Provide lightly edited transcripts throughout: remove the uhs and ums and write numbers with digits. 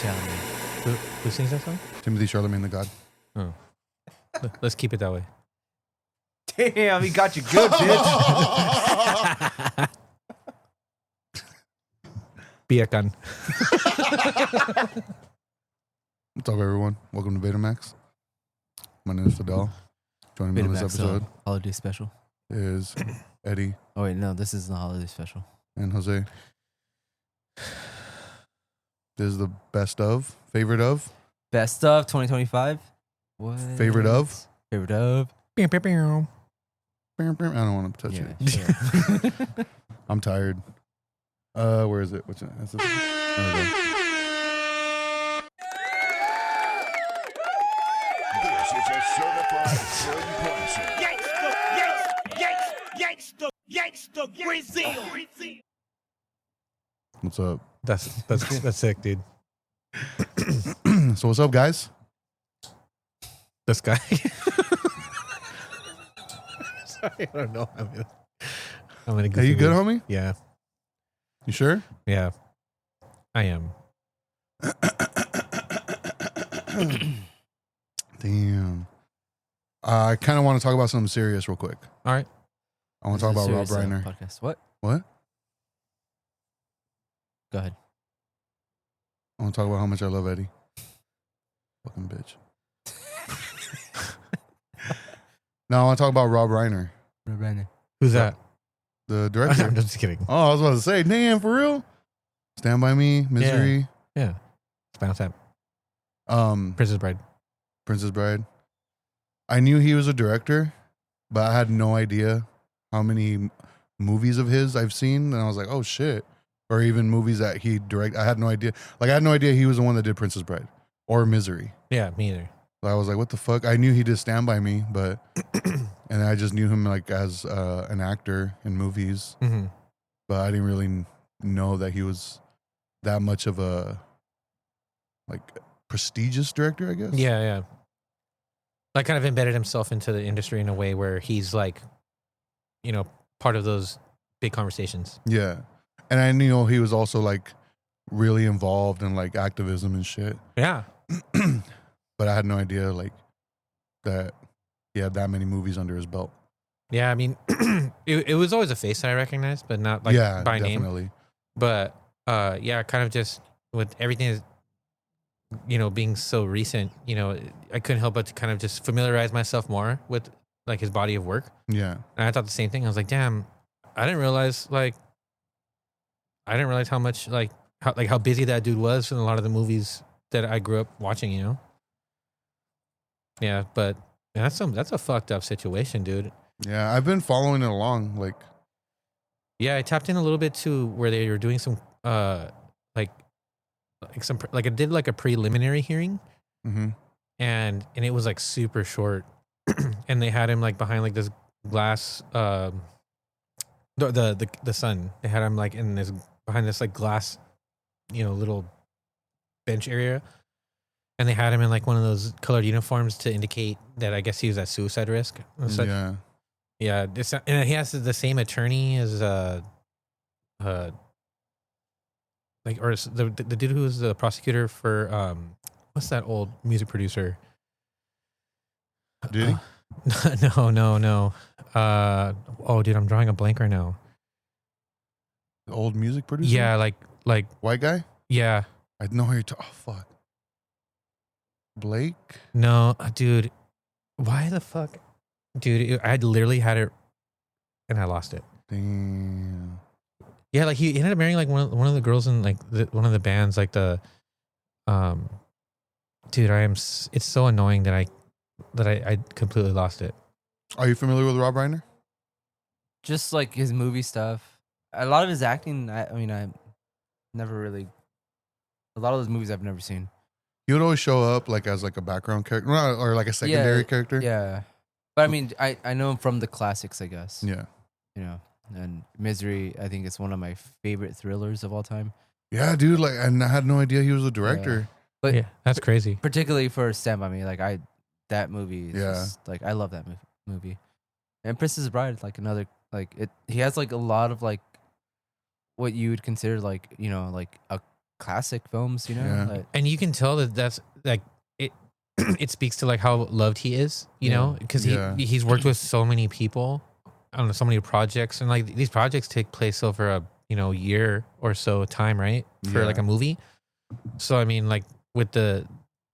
Chalamet. Who sings that song? Timothy Chalamet, the God. Oh, let's keep it that way. Damn, he got you good, bitch. Be a gun. What's up, everyone? Welcome to Betamax. My name is Fidel. Joining me on this episode holiday special is Eddie Oh wait, no, this is the holiday special. and Jose. This is the best of, favorite of, Best of 2025. What? favorite of. Favorite of. Pew, pew, pew. I don't want to touch Yeah, it. sure. I'm tired. Where is it? What's it? That's it. There we go. This is a certified film classic. Gangsta, Brazil. What's up? That's sick, dude. So what's up, guys? This guy. Sorry, I don't know. I'm gonna. Are you good, homie? Yeah, You sure? yeah. I am. Damn. I kind of want to talk about something serious real quick. All right. I want to talk about Rob Serious, Reiner. Podcast. What? What? Go ahead. I want to talk about how much I love Eddie. Fucking bitch. No, I want to talk about Rob Reiner, Rob Reiner. Who's that? the director. I'm just kidding. Oh, I was about to say, damn, for real? Stand By Me, Misery, Yeah. Spinal Tap. um, Princess Bride. Princess Bride. I knew he was a director, but I had no idea how many movies of his I've seen, and I was like, oh shit. Or even movies that he directed. I had no idea. Like, I had no idea he was the one that did Princess Bride or Misery. Yeah, me either. I was like, what the fuck? I knew he did Stand By Me, but and I just knew him like as an actor in movies, Mm-hmm. but I didn't really know that he was that much of a like prestigious director, I guess. Yeah, yeah. Like, kind of embedded himself into the industry in a way where he's like, you know, part of those big conversations. Yeah. And I knew he was also like really involved in like activism and shit. Yeah. But I had no idea like that he had that many movies under his belt. Yeah, I mean, it was always a face that I recognized, but not like yeah, by name. definitely. But yeah, kind of just with everything is, you know, being so recent, you know, I couldn't help but to kind of just familiarize myself more with like his body of work. Yeah. And I thought the same thing. I was like, damn, I didn't realize how much how busy that dude was in a lot of the movies that I grew up watching, you know? Yeah, but that's a fucked up situation, dude. Yeah, I've been following it along. Like, Yeah, I tapped in a little bit to where they were doing some like I did like a preliminary hearing, mm-hmm. and it was like super short, and they had him like behind like this glass the sun. They had him like in this behind this like glass, you know, little bench area, and they had him in like one of those colored uniforms to indicate that I guess he was at suicide risk. And such. Yeah. Yeah, and he has the same attorney as like, or the dude who was the prosecutor for what's that old music producer? Did he? No. Oh, dude, I'm drawing a blank right now. The old music producer? Yeah, like White guy? yeah. I know who you're talking. Oh, fuck. Blake? No, dude. Why the fuck, dude? I literally had it, and I lost it. Damn. Yeah, like he ended up marrying like one of the girls in like one of the bands, like the, dude, it's so annoying that I completely lost it. Are you familiar with Rob Reiner? Just like his movie stuff. A lot of his acting, I mean, I never really. A lot of those movies I've never seen. He would always show up like as like a background character or like a secondary character. Yeah. But I mean, I know him from the classics, I guess. Yeah. You know, and Misery, I think it's one of my favorite thrillers of all time. Yeah, dude. Like, and I had no idea he was a director. But Yeah, that's crazy. particularly for Stand By Me, like that movie is Yeah. just, like I love that movie. And Princess Bride, like another like it he has like a lot of like what you would consider like, you know, like a classic films, you know. Yeah. Like, And you can tell that that's like it. It speaks to like how loved he is, you Yeah. know, because Yeah. he's worked with so many people on so many projects, and like these projects take place over a year or so time, right, for Yeah. like a movie. So I mean, like with the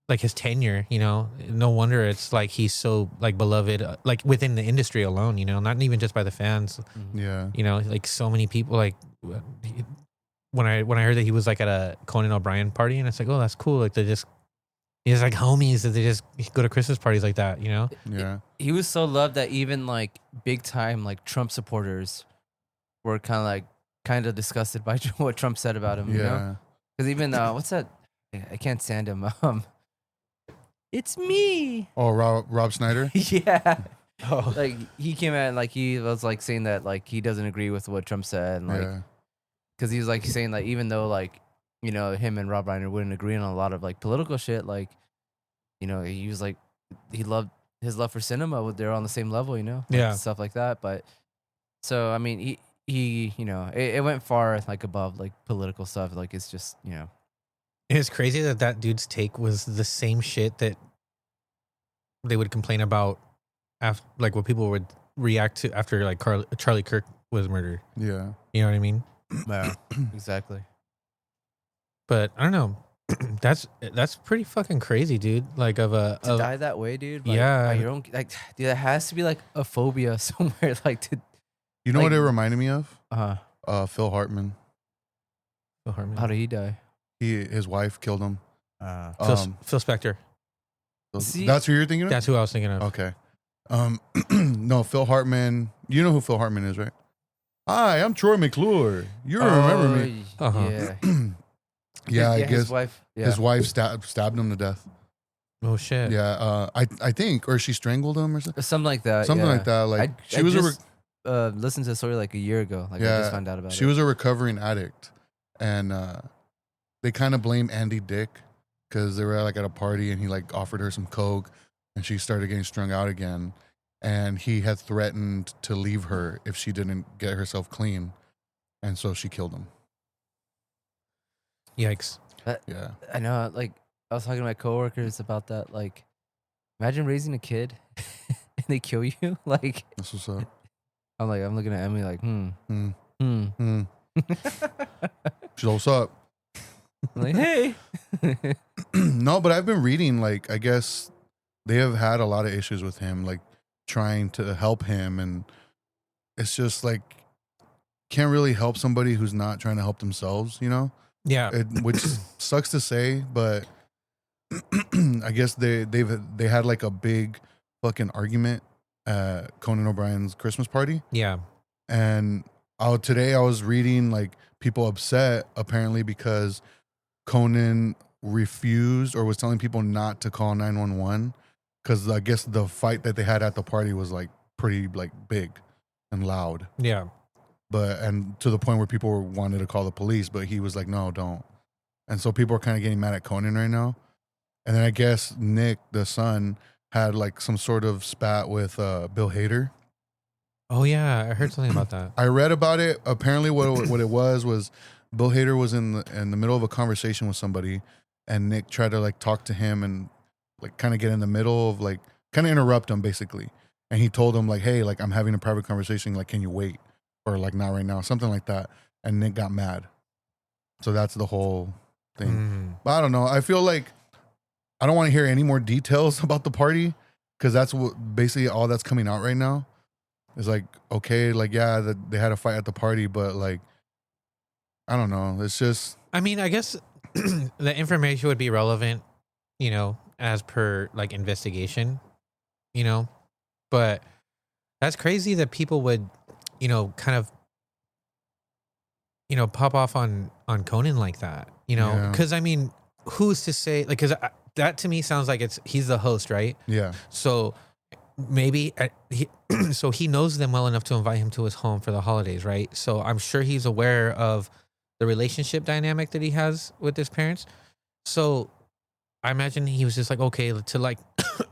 like his tenure, no wonder it's like he's so like beloved, like within the industry alone, not even just by the fans, Yeah. like so many people. Like when I heard that he was like at a Conan O'Brien party, and it's like, oh, that's cool. Like he's like homies that they just go to Christmas parties like that, Yeah. he was so loved that even like big time like Trump supporters were kind of disgusted by what Trump said about him. You know, Yeah. because even what's that? I can't stand him. It's me. Oh, Rob Snyder. Yeah. Oh, Like he came out and like he was like saying that like he doesn't agree with what Trump said, and like Yeah. because he was like saying like even though like him and Rob Reiner wouldn't agree on a lot of like political shit, like he was like he loved his love for cinema. They're on the same level, like, Yeah. stuff like that. But so I mean he it went far like above like political stuff. Like it's just it's crazy that dude's take was the same shit that they would complain about after, like what people would react to after like Charlie Kirk was murdered. Yeah. You know what I mean? yeah, exactly. But I don't know. That's pretty fucking crazy, dude. Like To die that way, dude. Yeah. by your own like, dude, there has to be like a phobia somewhere, like to You know Like- what it reminded me of? Phil Hartman. How did he die? His wife killed him. Phil Spector. See- That's who you're thinking of? That's who I was thinking of. Okay. No, Phil Hartman. You know who Phil Hartman is, right? Hi, I'm Troy McClure. You remember me? Uh-huh. Yeah. Yeah, I his guess wife. Yeah. his wife stabbed him to death. Oh shit. Yeah, I think, or she strangled him or something. Something like that. Something yeah. like that. Like I she was just, listened to the story like a year ago. Like I Yeah, just found out about she it. was a recovering addict, and they kind of blame Andy Dick because they were like at a party and he like offered her some coke, and she started getting strung out again, and he had threatened to leave her if she didn't get herself clean, and so she killed him. Yikes. Yeah, I know. Like I was talking to my coworkers about that. Like, imagine raising a kid and they kill you. Like, that's what's up. I'm looking at Emily like, Mm. hmm. Mm. She's all, what's up? I'm like, hey. No, but I've been reading, like, I guess they have had a lot of issues with him, like trying to help him, and it's just like can't really help somebody who's not trying to help themselves, Yeah. which sucks to say, but I guess they had like a big fucking argument at Conan O'Brien's Christmas party, Yeah. and today I was reading like people upset apparently because Conan refused or was telling people not to call 911 because I guess the fight that they had at the party was like pretty like big and loud, Yeah. and to the point where people wanted to call the police, but he was like, no, don't. And so people are kind of getting mad at Conan right now. And then I guess Nick, the son, had like some sort of spat with Bill Hader. Oh yeah, I heard something about that. I read about it. Apparently, what it was Bill Hader was in the middle of a conversation with somebody, and Nick tried to like talk to him and like kind of get in the middle of like kind of interrupt him basically. And he told him like, "Hey, like I'm having a private conversation. Like, can you wait or like not right now, something like that." And Nick got mad. So that's the whole thing. Mm. But I don't know. I feel like I don't want to hear any more details about the party because that's what basically all that's coming out right now. It's like, okay, like, yeah, they had a fight at the party, but like, I don't know. It's just, I mean, I guess the information would be relevant, as per like investigation, but that's crazy that people would, kind of, pop off on Conan like that, Yeah. because I mean, who's to say, like, because that to me sounds like he's the host, right? yeah, So maybe so he knows them well enough to invite him to his home for the holidays, right? So I'm sure he's aware of the relationship dynamic that he has with his parents. So I imagine he was just like, okay, to like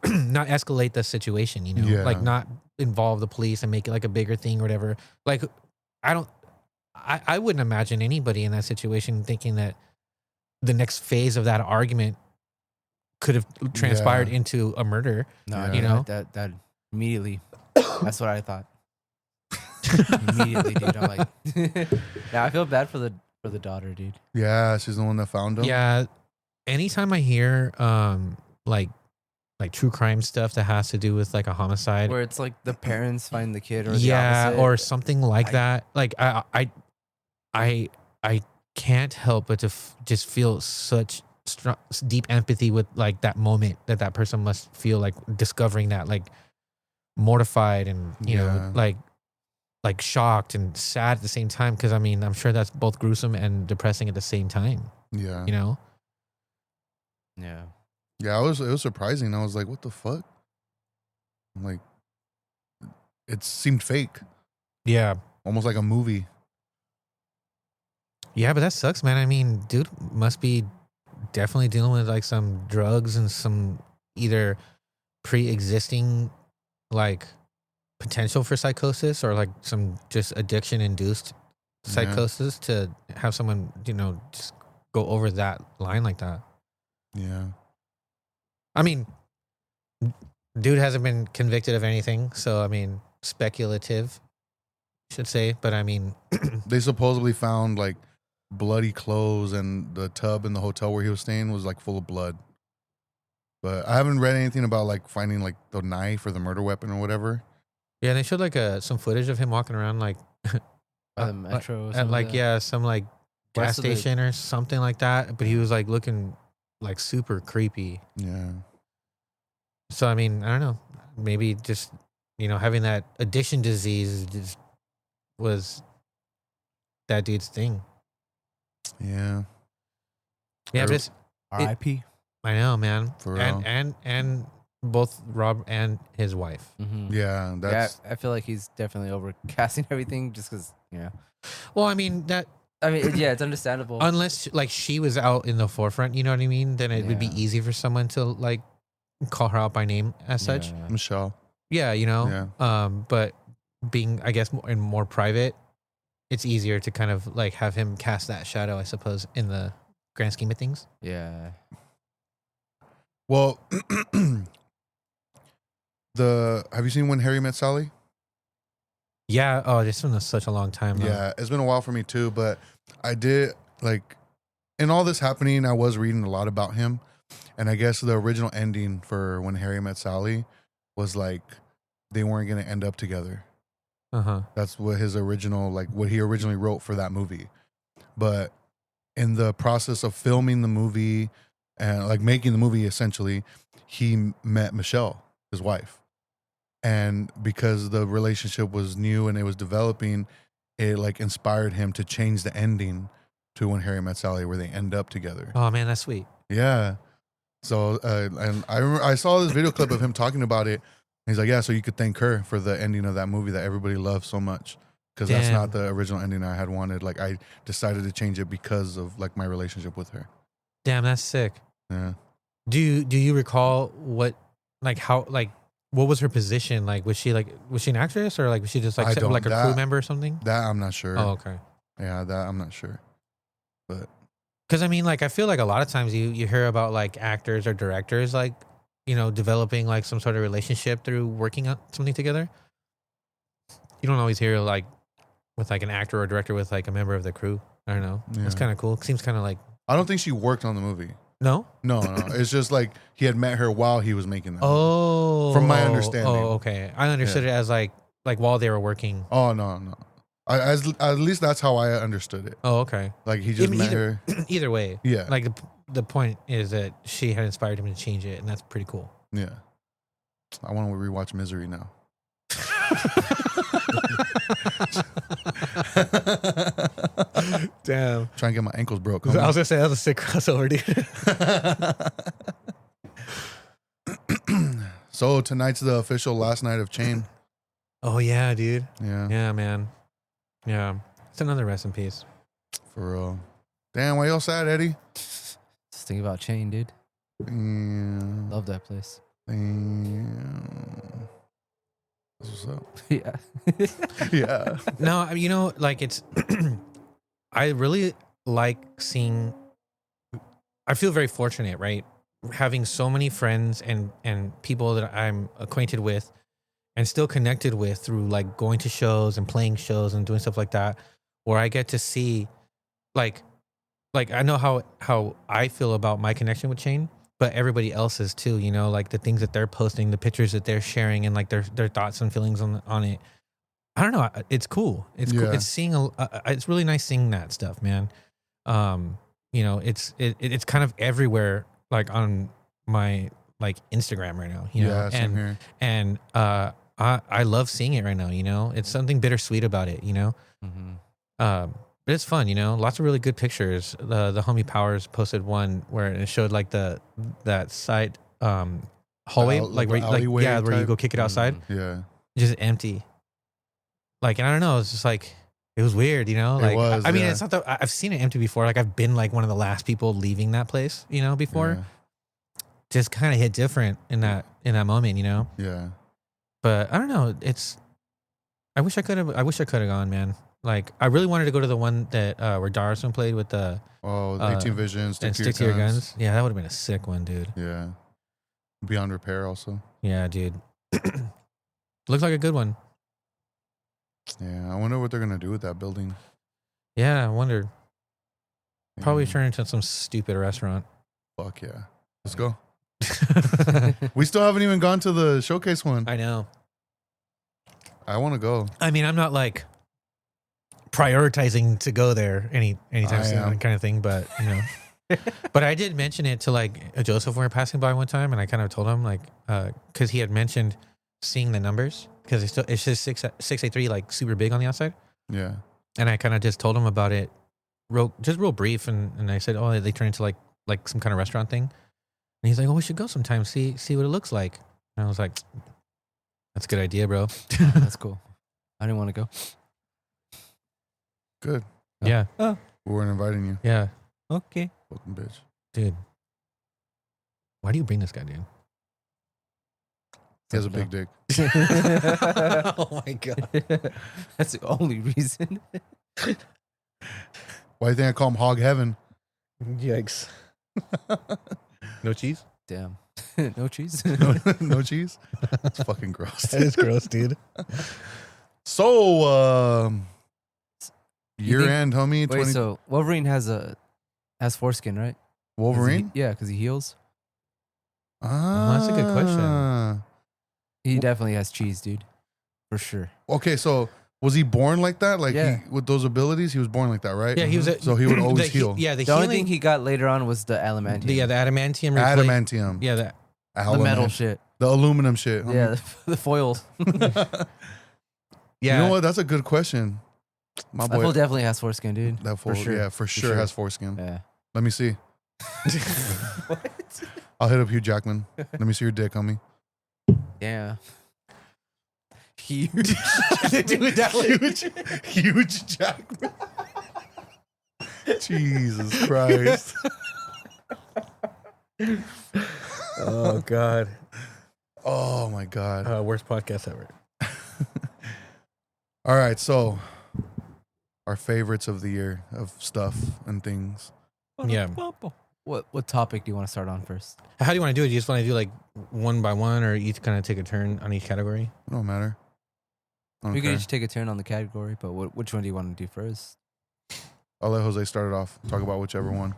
not escalate the situation, Yeah. like not involve the police and make it like a bigger thing or whatever. Like I wouldn't imagine anybody in that situation thinking that the next phase of that argument could have transpired Yeah. into a murder. No, Yeah. I You mean, know? that immediately. That's what I thought. Immediately, dude. I'm like, yeah, I feel bad for the daughter, dude. Yeah, she's the one that found him. Yeah. Anytime I hear like true crime stuff that has to do with like a homicide, Where it's like the parents find the kid, or the yeah, opposite. or something like I- that. Like I can't help but to just feel such deep empathy with like that moment that person must feel, like discovering that, like mortified and you Yeah. know like shocked and sad at the same time. Because I mean, I'm sure that's both gruesome and depressing at the same time. Yeah. You know? yeah, Yeah, it was surprising. I was like, what the fuck? I'm like, it seemed fake. Yeah. Almost like a movie. Yeah, but that sucks, man. I mean, dude must be definitely dealing with like some drugs and some either pre-existing like potential for psychosis or like some just addiction induced Yeah. psychosis to have someone, you know, just go over that line like that. Yeah. I mean, dude hasn't been convicted of anything, so I mean, speculative, I should say, but I mean, They supposedly found like bloody clothes, and the tub in the hotel where he was staying was like full of blood. But I haven't read anything about like finding like the knife or the murder weapon or whatever. yeah, they showed like some footage of him walking around like by the metro. or at something like that. yeah, some like gas West of the- station or something like that. But he was like looking like super creepy. Yeah. So I mean, I don't know. Maybe just, you know, having that addiction disease just was that dude's thing. Yeah. Yeah, Or- but it's, R.I.P. I know, man. For real. And both Rob and his wife. Mm-hmm. Yeah. That's I feel like he's definitely overcasting everything just because, Well, I mean that I mean, yeah, it's understandable. unless like she was out in the forefront, you know what I mean? Then it would be Yeah. easy for someone to like call her out by name as such. Yeah. Michelle. Yeah, you know. Yeah. But being, I guess, more private, it's easier to kind of like have him cast that shadow, I suppose, in the grand scheme of things. Yeah. Well, have you seen When Harry Met Sally? Yeah. Oh, this one was such a long time. Yeah, it's been a while for me too, but I did like in all this happening, I was reading a lot about him. And I guess the original ending for When Harry Met Sally was like they weren't going to end up together. Uh huh. That's what his original, like what he originally wrote for that movie. But in the process of filming the movie and like making the movie, essentially, he met Michelle, his wife. And because the relationship was new and it was developing, it like inspired him to change the ending to When Harry Met Sally, where they end up together. Oh man, that's sweet. Yeah. So, and I remember I saw this video clip of him talking about it. He's like, yeah, so you could thank her for the ending of that movie that everybody loved so much. Because that's Damn. not the original ending I had wanted. Like, I decided to change it because of like my relationship with her. Damn, that's sick. Yeah. Do you recall what what was her position? Like, was she an actress or like was she just I like don't- like a crew that- member or something? That I'm not sure. Oh, okay. Yeah, that I'm not sure. But Because I mean, like, I feel like a lot of times you hear about like actors or directors like, you know, developing like some sort of relationship through working on something together. You don't always hear like with like an actor or director with like a member of the crew. I don't know. It's Yeah. kind of cool. Seems kind of like I don't think she worked on the movie. no. No. It's just like he had met her while he was making that. movie. Oh, From my understanding. Oh, okay. I understood it as like while they were working. Oh, no. At least that's how I understood it. Oh, okay. Like he just mean, met her. Either way, Yeah. like the point is that she had inspired him to change it, and that's pretty cool. Yeah. I want to rewatch Misery now. Damn. Try and get my ankles broke. I was gonna say that was a sick crossover, dude. So tonight's the official last night of Chain. Oh yeah, dude. Yeah, Yeah, man. Yeah, it's another rest in peace. for real. Damn, why y'all sad, Eddie? Just think about Chain, dude. Damn. Love that place. Damn. That's what's up. Yeah. Yeah. No, you know, like it's. I really like seeing I feel very fortunate, right? Having so many friends and people that I'm acquainted with and still connected with through like going to shows and playing shows and doing stuff like that, where I get to see like I know how I feel about my connection with Shane, but everybody else's too, you know, like the things that they're posting, the pictures that they're sharing, and like their thoughts and feelings on it. I don't know. It's cool. It's cool. Yeah. It's seeing it's really nice seeing that stuff, man. You know, it's kind of everywhere, like on my like Instagram right now, you know, Yeah, same here. and I love seeing it right now. You know, it's something bittersweet about it. You know, Mm-hmm. but it's fun. You know, lots of really good pictures. The homie Powers posted one where it showed like that side hallway, like where alleyway where you type? go kick it outside, Yeah. just empty. Like, and I don't know, it's just like it was weird, you know. It Like, was, I mean, yeah. it's not that I've seen it empty before. Like, I've been like one of the last people leaving that place, you know, before. Yeah. Just kind of hit different in that moment, you know. Yeah. But I don't know. I wish I could have gone, man. Like, I really wanted to go to the one that where Darason played with the Oh, 18 Visions. and stick to your guns. Yeah, that would have been a sick one, dude. Yeah. Beyond Repair also. Yeah, dude. Looks like a good one. Yeah. I wonder what they're going to do with that building. Yeah, I wonder. Probably Yeah. turn into some stupid restaurant. Fuck yeah. Let's go. We still haven't even gone to the showcase one. I know. I want to go. I mean, I'm not like prioritizing to go there anytime I soon, am. kind of thing. But you know, but I did mention it to like a Joseph when we were passing by one time, and I kind of told him like, because he had mentioned seeing the numbers because it's just 683 like super big on the outside, Yeah. and I kind of just told him about it, real brief, and I said, oh, they turn into like some kind of restaurant thing, and he's like, oh, we should go sometime, see what it looks like, and I was like, that's a good idea, bro. That's cool. I didn't want to go. Good. Yeah, We weren't inviting you. yeah, Okay. Fucking bitch. dude. Why do you bring this guy, dude? He has a big dick. Oh my god. That's the only reason. Why do you think I call him Hog Heaven? Yikes. No cheese? Damn. No cheese. No cheese? It's fucking gross. That is gross, dude. So, You year think- end, homie. Wait, 20 so Wolverine has foreskin, right? 'Cause Wolverine? Yeah, because he heals. Ah, that's a good question. He definitely has cheese, dude. For sure. Okay, so was he born like that? Like Yeah. with those abilities, he was born like that, right? Yeah, he was a, So he would always heal. Yeah, the The only healing. thing he got later on was the adamantium. the adamantium. replaced- Adamantium. Yeah, the Element. metal shit. The aluminum shit. homie. Yeah, the foils. yeah. You know what? That's a good question. My That fool boy. definitely has foreskin, dude. That fool, sure. yeah, for sure, sure. has foreskin. Yeah. Let me see. I'll hit up Hugh Jackman. Let me see your dick, homie. Yeah. Huge. Dude, that was- Huge Jackman. Jesus Christ. Oh god. Oh my God. Worst podcast ever. All right, so our favorites of the year of stuff and things. Yeah. What topic do you want to start on first? How do you want to do it? Do you just want to do like one by one, or each kind of take a turn on each category? It don't matter. I don't We could care. each take a turn on the category, but which one do you want to do first? I'll let Jose start it off. Talk about whichever one.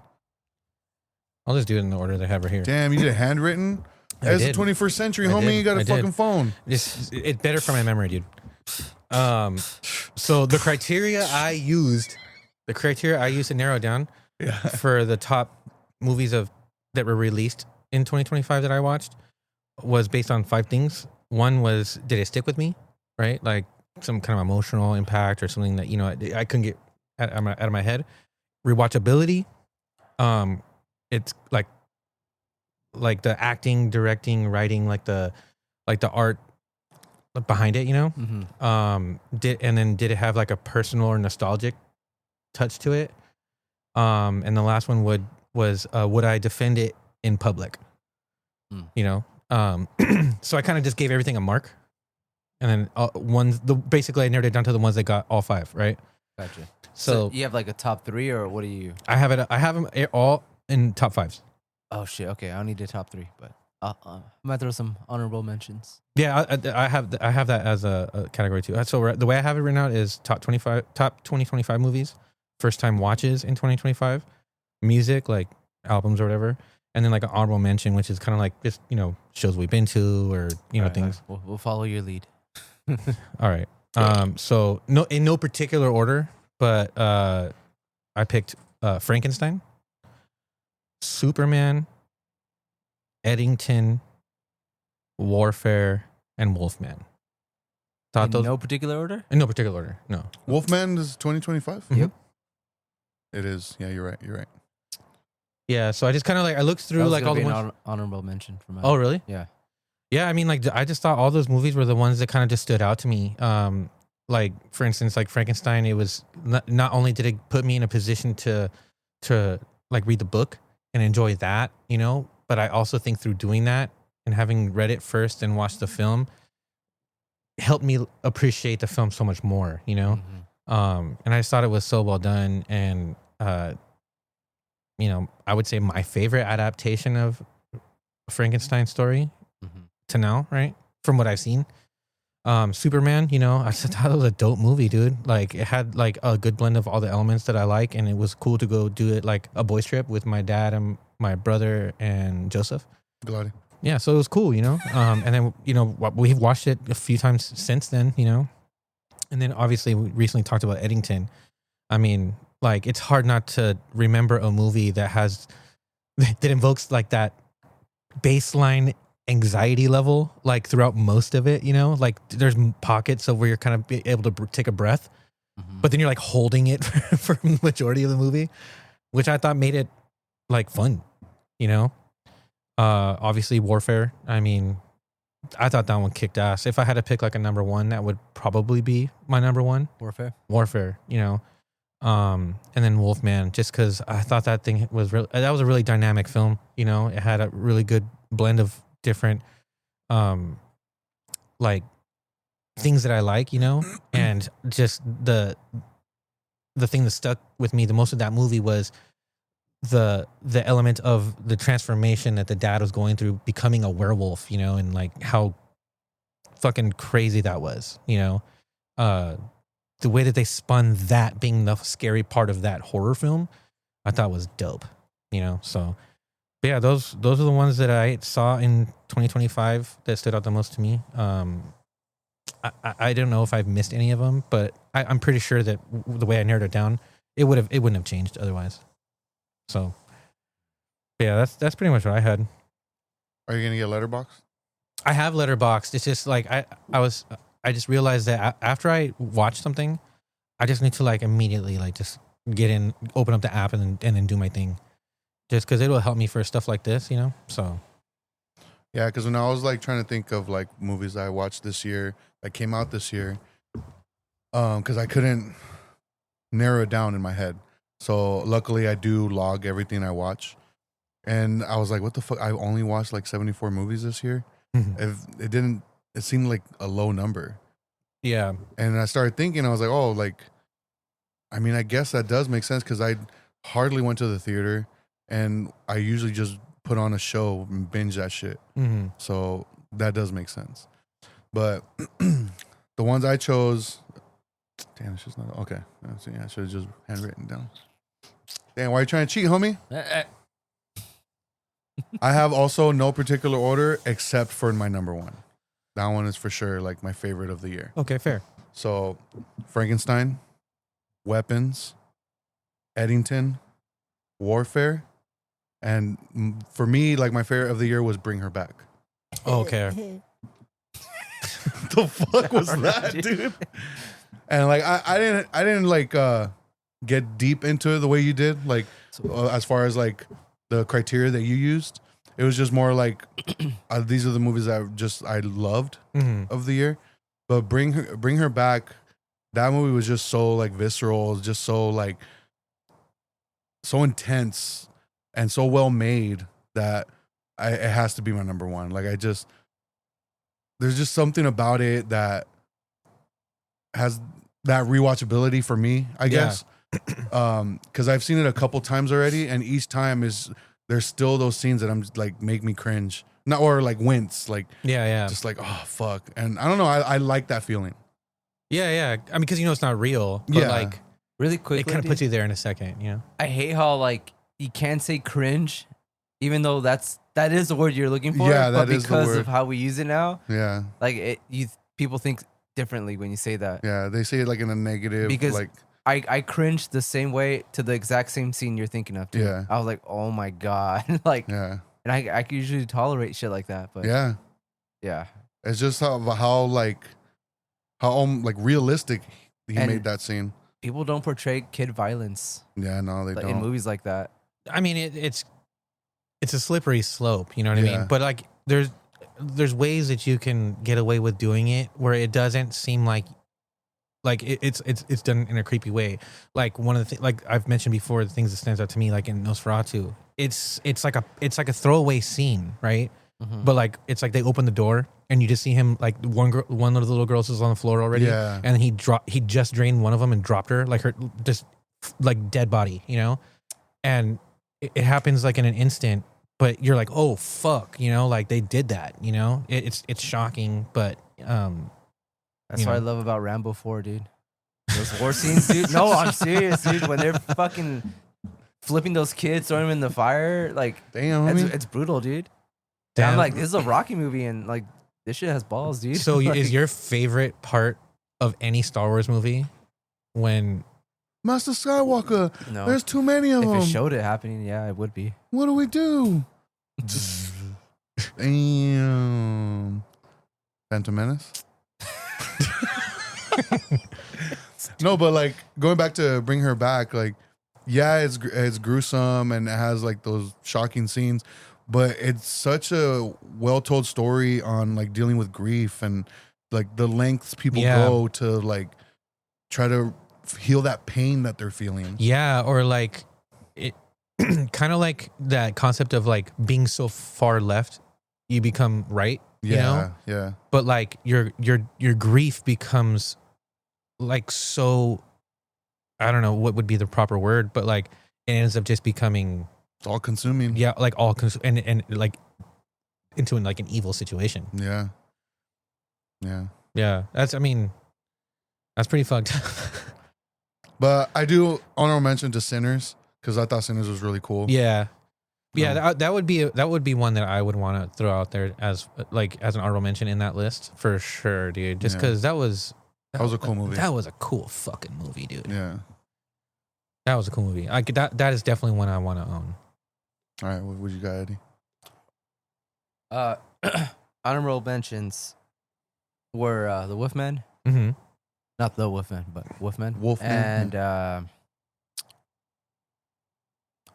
I'll just do it in the order they have right here. Damn, you did handwritten? I It's the did. 21st century, I homie. did. You got a I did. fucking phone. It's better for my memory, dude. So the criteria I used to narrow down Yeah. for the top movies that were released in 2025 that I watched was based on 5 things. One was, did it stick with me? Right? Like some kind of emotional impact or something that, you know, I couldn't get out of my head. Rewatchability. It's like the acting, directing, writing, like the art behind it, you know? Mm-hmm. Did it have like a personal or nostalgic touch to it? And the last one was would I defend it in public? Mm. You know? So I kind of just gave everything a mark. And then basically I narrowed it down to the ones that got all 5, right? Gotcha. So you have like a top 3, or what do you? I have them all in top fives. Oh shit. Okay, I don't need a top 3, but I might throw some honorable mentions. Yeah, I have that as a category too. So the way I have it written out is top 2025 movies, first time watches in 2025, music like albums or whatever, and then like an honorable mention, which is kind of like just shows we've been to or Alright, things. We'll follow your lead. All right. So no, in no particular order, but I picked Frankenstein, Superman, Eddington, Warfare, and Wolfman. Thought In those no particular order. in no particular order. No. Wolfman is 2025. Yep. It is. Yeah, you're right. You're right. Yeah. So I just kind of I looked That through was like gonna all the be an ones. honorable mention for me. Oh, really? Yeah. Yeah. I mean, like I just thought all those movies were the ones that kind of just stood out to me. Like for instance, like Frankenstein. It was not only did it put me in a position to like read the book and enjoy that, but I also think through doing that and having read it first and watched the film helped me appreciate the film so much more, Mhm. And I just thought it was so well done. And, I would say my favorite adaptation of Frankenstein story Mhm. to now, right? From what I've seen. Superman, I just thought it was a dope movie, dude. Like it had like a good blend of all the elements that I like. And it was cool to go do it like a boys trip with my dad and my brother and Joseph. Glad. Yeah, so it was cool, and then we've watched it a few times since then, and then obviously we recently talked about Eddington. I mean, like it's hard not to remember a movie that invokes like that baseline anxiety level like throughout most of it. Like there's pockets of where you're kind of able to take a breath, Mhm. but then you're like holding it for the majority of the movie, which I thought made it like fun, Obviously Warfare. I mean, I thought that one kicked ass. If I had to pick like a number one, that would probably be my number one. Warfare, and then Wolfman, just because I thought that thing was that was a really dynamic film. It had a really good blend of different, like things that I like, and just the thing that stuck with me the most of that movie was the element of the transformation that the dad was going through, becoming a werewolf, and like how fucking crazy that was, the way that they spun that being the scary part of that horror film, I thought was dope, so but yeah, those are the ones that I saw in 2025 that stood out the most to me. I don't know if I've missed any of them, but I'm pretty sure that the way I narrowed it down, it wouldn't have changed otherwise. So, yeah, that's pretty much what I had. Are you gonna get Letterboxd? I have Letterboxd. It's just like I just realized that after I watch something, I just need to like immediately like just get in, open up the app, and then do my thing, just because it will help me for stuff like this, So, Yeah, because when I was like trying to think of like movies I watched this year that came out this year, because I couldn't narrow it down in my head. So luckily I do log everything I watch. And I was like, what the fuck? I only watched like 74 movies this year. It seemed like a low number. yeah, And I started thinking, I was like, oh, like, I mean, I guess that does make sense because I hardly went to the theater and I usually just put on a show and binge that shit. mm-hmm. So that does make sense. But the ones I chose, damn, it's just not, okay. So yeah, I should have just handwritten down. Damn, why are you trying to cheat, homie? I have also no particular order except for my number one. That one is for sure like my favorite of the year. Okay, fair. So Frankenstein, Weapons, Eddington, Warfare, and for me, like my favorite of the year was Bring Her Back. Okay. The fuck was that, dude? And like I didn't like get deep into it the way you did, like as far as like the criteria that you used. It was just more like these are the movies that I loved of the year. But Bring Her Back, that movie was just so like visceral, just so like so intense and so well made that it has to be my number one. Like there's just something about it that has that rewatchability for me, I guess. Because I've seen it a couple times already, and each time there's still those scenes that I'm just, like make me cringe, not or like wince, like Yeah. just like oh fuck, and I don't know, I like that feeling. Yeah. I mean, because it's not real. But Yeah. like Really it quickly, kind of dude, puts you there in a second. You know. I hate how like you can't say cringe, even though that is the word you're looking for. Yeah, but that is the because word. of how we use it now, Yeah, like people think differently when you say that. yeah, they say it like in a negative, Because like I cringed the same way to the exact same scene you're thinking of. Dude. Yeah. I was like, oh my god, like, yeah, and I can usually tolerate shit like that, but yeah. yeah. It's just how like realistic he And- made that scene. People don't portray kid violence Yeah, no, they like, don't. in movies like that. I mean, it's a slippery slope. You know what I Yeah. mean? But like, there's ways that you can get away with doing it where it doesn't seem like it's done in a creepy way. Like one of the like I've mentioned before, the things that stands out to me, like in Nosferatu, it's like a throwaway scene, right? Mhm. But like it's like they open the door and you just see him, like one of the little girls is on the floor already, Yeah. and he just drained one of them and dropped her, like her just like dead body, you know, and it happens like in an instant. But you're like, oh fuck, you know, like they did that, you know. It's shocking, but That's you what I know. love about Rambo 4, dude. Those war scenes, dude. No, I'm serious, dude. When they're fucking flipping those kids, throwing them in the fire, like Damn, I mean, it's brutal, dude. And I'm Damn. like, this is a Rocky movie, and like this shit has balls, dude. So Like, is your favorite part of any Star Wars movie when Master Skywalker, no? there's too many of If them. it showed it happening, yeah, it would be. What do we do? Damn. Phantom Menace? No, but like going back to bring her back, like, yeah, it's gruesome and it has like those shocking scenes, but it's such a well told story on like dealing with grief and like the lengths people Yeah. go to like try to heal that pain that they're feeling. yeah, or like it kind of like that concept of like being so far left you become right, you know? Yeah. But like your grief becomes like so, I don't know what would be the proper word, but like it ends up just becoming It's all consuming. yeah, like and like into like an evil situation. Yeah. Yeah. Yeah, that's pretty fucked up. But I do honorable mention to Sinners because I thought Sinners was really cool. Yeah, that would be one that I would want to throw out there as an honorable mention in that list for sure, dude. Just Yeah. because that was a cool movie. That was a cool fucking movie, dude. Yeah. That was a cool movie. That is definitely one I want to own. All right. What you got, Eddie? Honorable mentions were the Wolfman, Mm-hmm. not the Wolfman, but Wolfman, Wolfman, and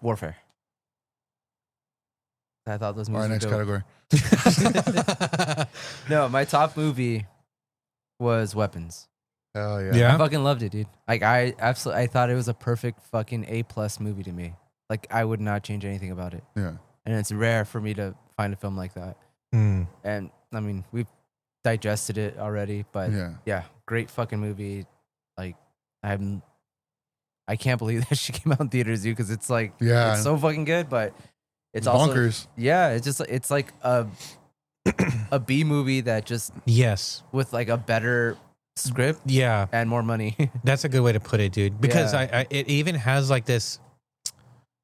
Warfare. I thought those All right, movies next were dope. category. No, my top movie was Weapons. Hell yeah. Yeah. I fucking loved it, dude. Like I thought it was a perfect fucking A+ movie to me. Like I would not change anything about it. Yeah. And it's rare for me to find a film like that. Mm. And I mean, we've digested it already, but yeah, great fucking movie. Like I can't believe that she came out in theaters, dude, because it's like Yeah. it's so fucking good, but it's also bonkers. yeah, it's like a B movie that just Yes. with like a better script Yeah. and more money. That's a good way to put it, dude. Because Yeah. it even has like this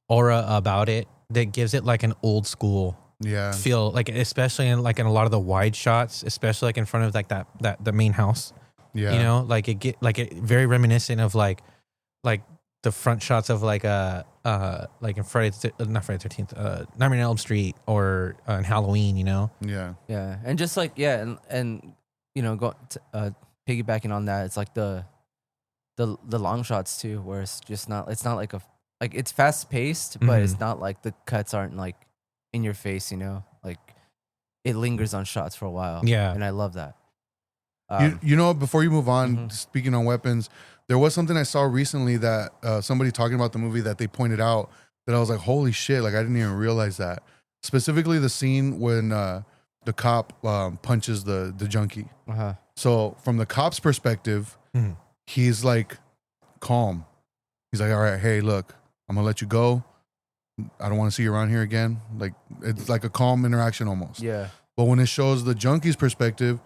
aura about it that gives it like an old school Yeah. feel, like especially in a lot of the wide shots, especially like in front of like that the main house. Yeah. You know, like it very reminiscent of like the front shots of like like in not Friday 13th, Nightmare on Elm Street or in Halloween. You know. Yeah. Yeah, and just like and you know, piggybacking on that, it's like the long shots too, where it's just not like it's fast paced, but it's not like the cuts aren't like in your face, you know, like it lingers on shots for a while. Yeah. and I love that. You know, before you move on, Mhm. speaking on weapons, there was something I saw recently that somebody talking about the movie that they pointed out that I was like, holy shit, like I didn't even realize that. Specifically the scene when the cop punches the junkie. Uh-huh. So from the cop's perspective, Mhm. he's like calm. He's like, all right, hey, look, I'm gonna let you go. I don't want to see you around here again. Like it's like a calm interaction almost. Yeah. But when it shows the junkie's perspective,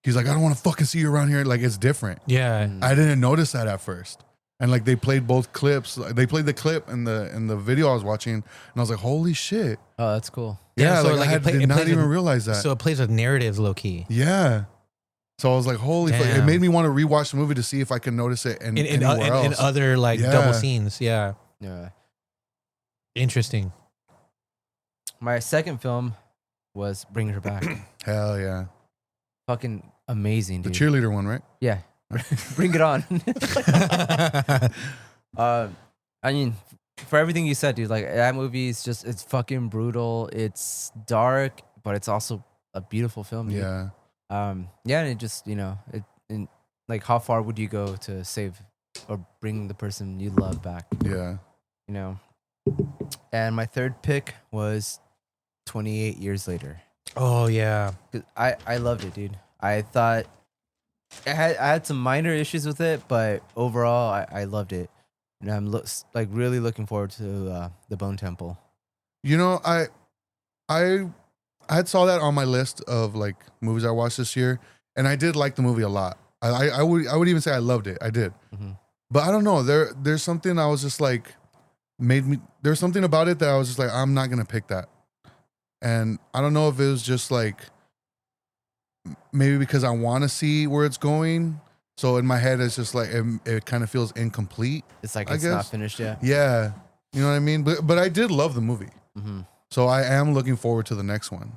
he's like, I don't want to fucking see you around here. Like it's different. Yeah. Mm. I didn't notice that at first. And like they played both clips. They played the clip in the video I was watching, and I was like, holy shit. Oh, that's cool. Yeah, so, like, like, I it play- did it not plays even with- realize that. So it plays with narratives low key. Yeah. So I was like, holy fuck. It Damn. made me want to rewatch the movie to see if I can notice it In anywhere else. in other like Yeah. double scenes. Yeah. Yeah. Interesting. My second film was Bring Her Back. Hell yeah. Fucking amazing, The dude. cheerleader one, right? Yeah. Bring it on. I mean, for everything you said, dude, like that movie is just, it's fucking brutal. It's dark, but it's also a beautiful film. Dude. Yeah. Yeah, and it just, like, how far would you go to save or bring the person you love back? Yeah. You know? And my third pick was 28 Years Later. Oh yeah. 'Cause I loved it, dude. I thought I had some minor issues with it, but overall, I loved it. And I'm like really looking forward to the Bone Temple. You know, I had saw that on my list of like movies I watched this year, and I did like the movie a lot. I would even say I loved it. I did. Mm-hmm. But I don't know. There's something I was just like there's something about it that I was just like, I'm not gonna pick that. And I don't know if it was just like maybe because I want to see where it's going. So in my head, it's just like it kind of feels incomplete. It's like I it's not guess. finished yet. Yeah, you know what I mean. But I did love the movie, Mm-hmm. so I am looking forward to the next one.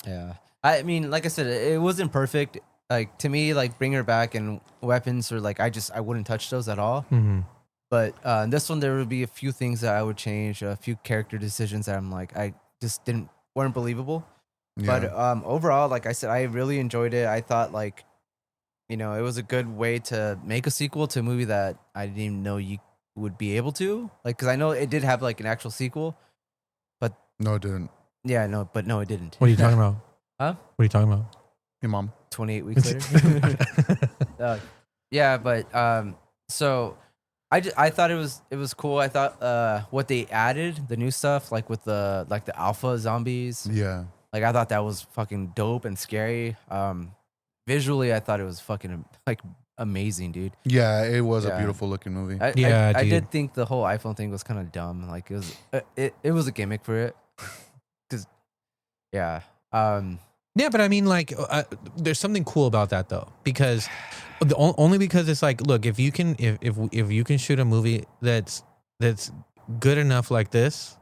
Yeah. I mean, like I said, it wasn't perfect. Like to me, like Bring Her Back and Weapons or like I wouldn't touch those at all. Mm-hmm. But in this one, there would be a few things that I would change, a few character decisions that I'm like I just weren't believable. Yeah. But overall, like I said, I really enjoyed it. I thought like, it was a good way to make a sequel to a movie that I didn't even know you would be able to. Like, because I know it did have like an actual sequel. No, it didn't. Yeah, no, but no, it didn't. What are you talking about? Huh? What are you talking about? Hey, mom. 28 weeks later. Yeah, but so I thought it was cool. I thought what they added, the new stuff, like with the alpha zombies, Yeah. like I thought that was fucking dope and scary. Visually, I thought it was fucking like amazing, dude. Yeah, it was a Yeah. beautiful looking movie. I dude. did think the whole iPhone thing was kind of dumb. Like it was a gimmick for it. Cause yeah. Yeah, but I mean, like, there's something cool about that though, because only because it's like, look, if you can, if you can shoot a movie that's good enough like this,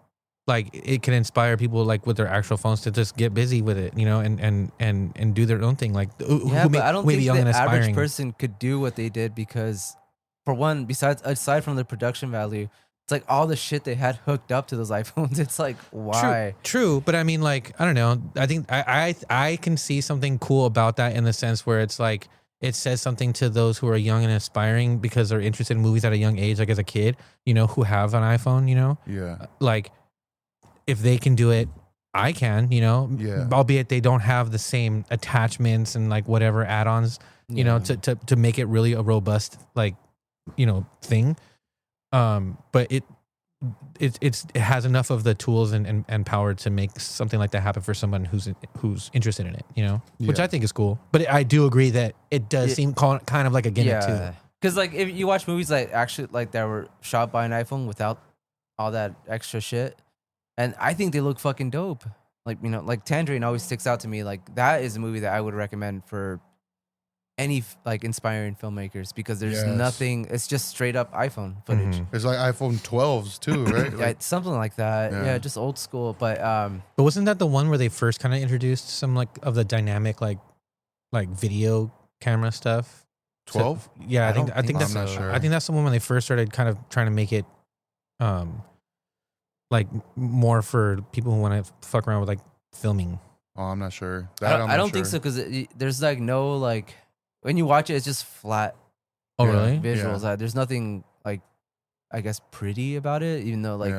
like it can inspire people like with their actual phones to just get busy with it, and do their own thing. Like, Yeah, but I don't think young the and average aspiring. person could do what they did because, for one, aside from the production value, it's like all the shit they had hooked up to those iPhones. It's like, why? True, but I mean, like, I don't know. I think I can see something cool about that in the sense where it's like it says something to those who are young and aspiring because they're interested in movies at a young age, like as a kid, who have an iPhone, Yeah. like if they can do it, I can, Yeah. albeit they don't have the same attachments and like whatever add-ons, to make it really a robust like, thing. But it has enough of the tools and power to make something like that happen for someone who's interested in it, which Yeah. I think is cool. But I do agree that it does It- seem kind of like a gimmick too. Yeah, because like if you watch movies like actually like that were shot by an iPhone without all that extra shit, and I think they look fucking dope. Like like Tangerine always sticks out to me. Like that is a movie that I would recommend for any like inspiring filmmakers because there's Yes. nothing. It's just straight up iPhone footage. Mhm. It's like iPhone 12s too, right? Yeah, it's something like that. Yeah. Yeah, just old school. But But wasn't that the one where they first kind of introduced some like of the dynamic like video camera stuff? 12? So, yeah, I think don't think that's I'm not sure. I think that's the one when they first started kind of trying to make it like more for people who want to fuck around with like filming. Oh, I'm not sure. I don't think so because there's like no like when you watch it, it's just flat. Oh Yeah. really? Visuals. There's nothing like I guess pretty about it. Even though like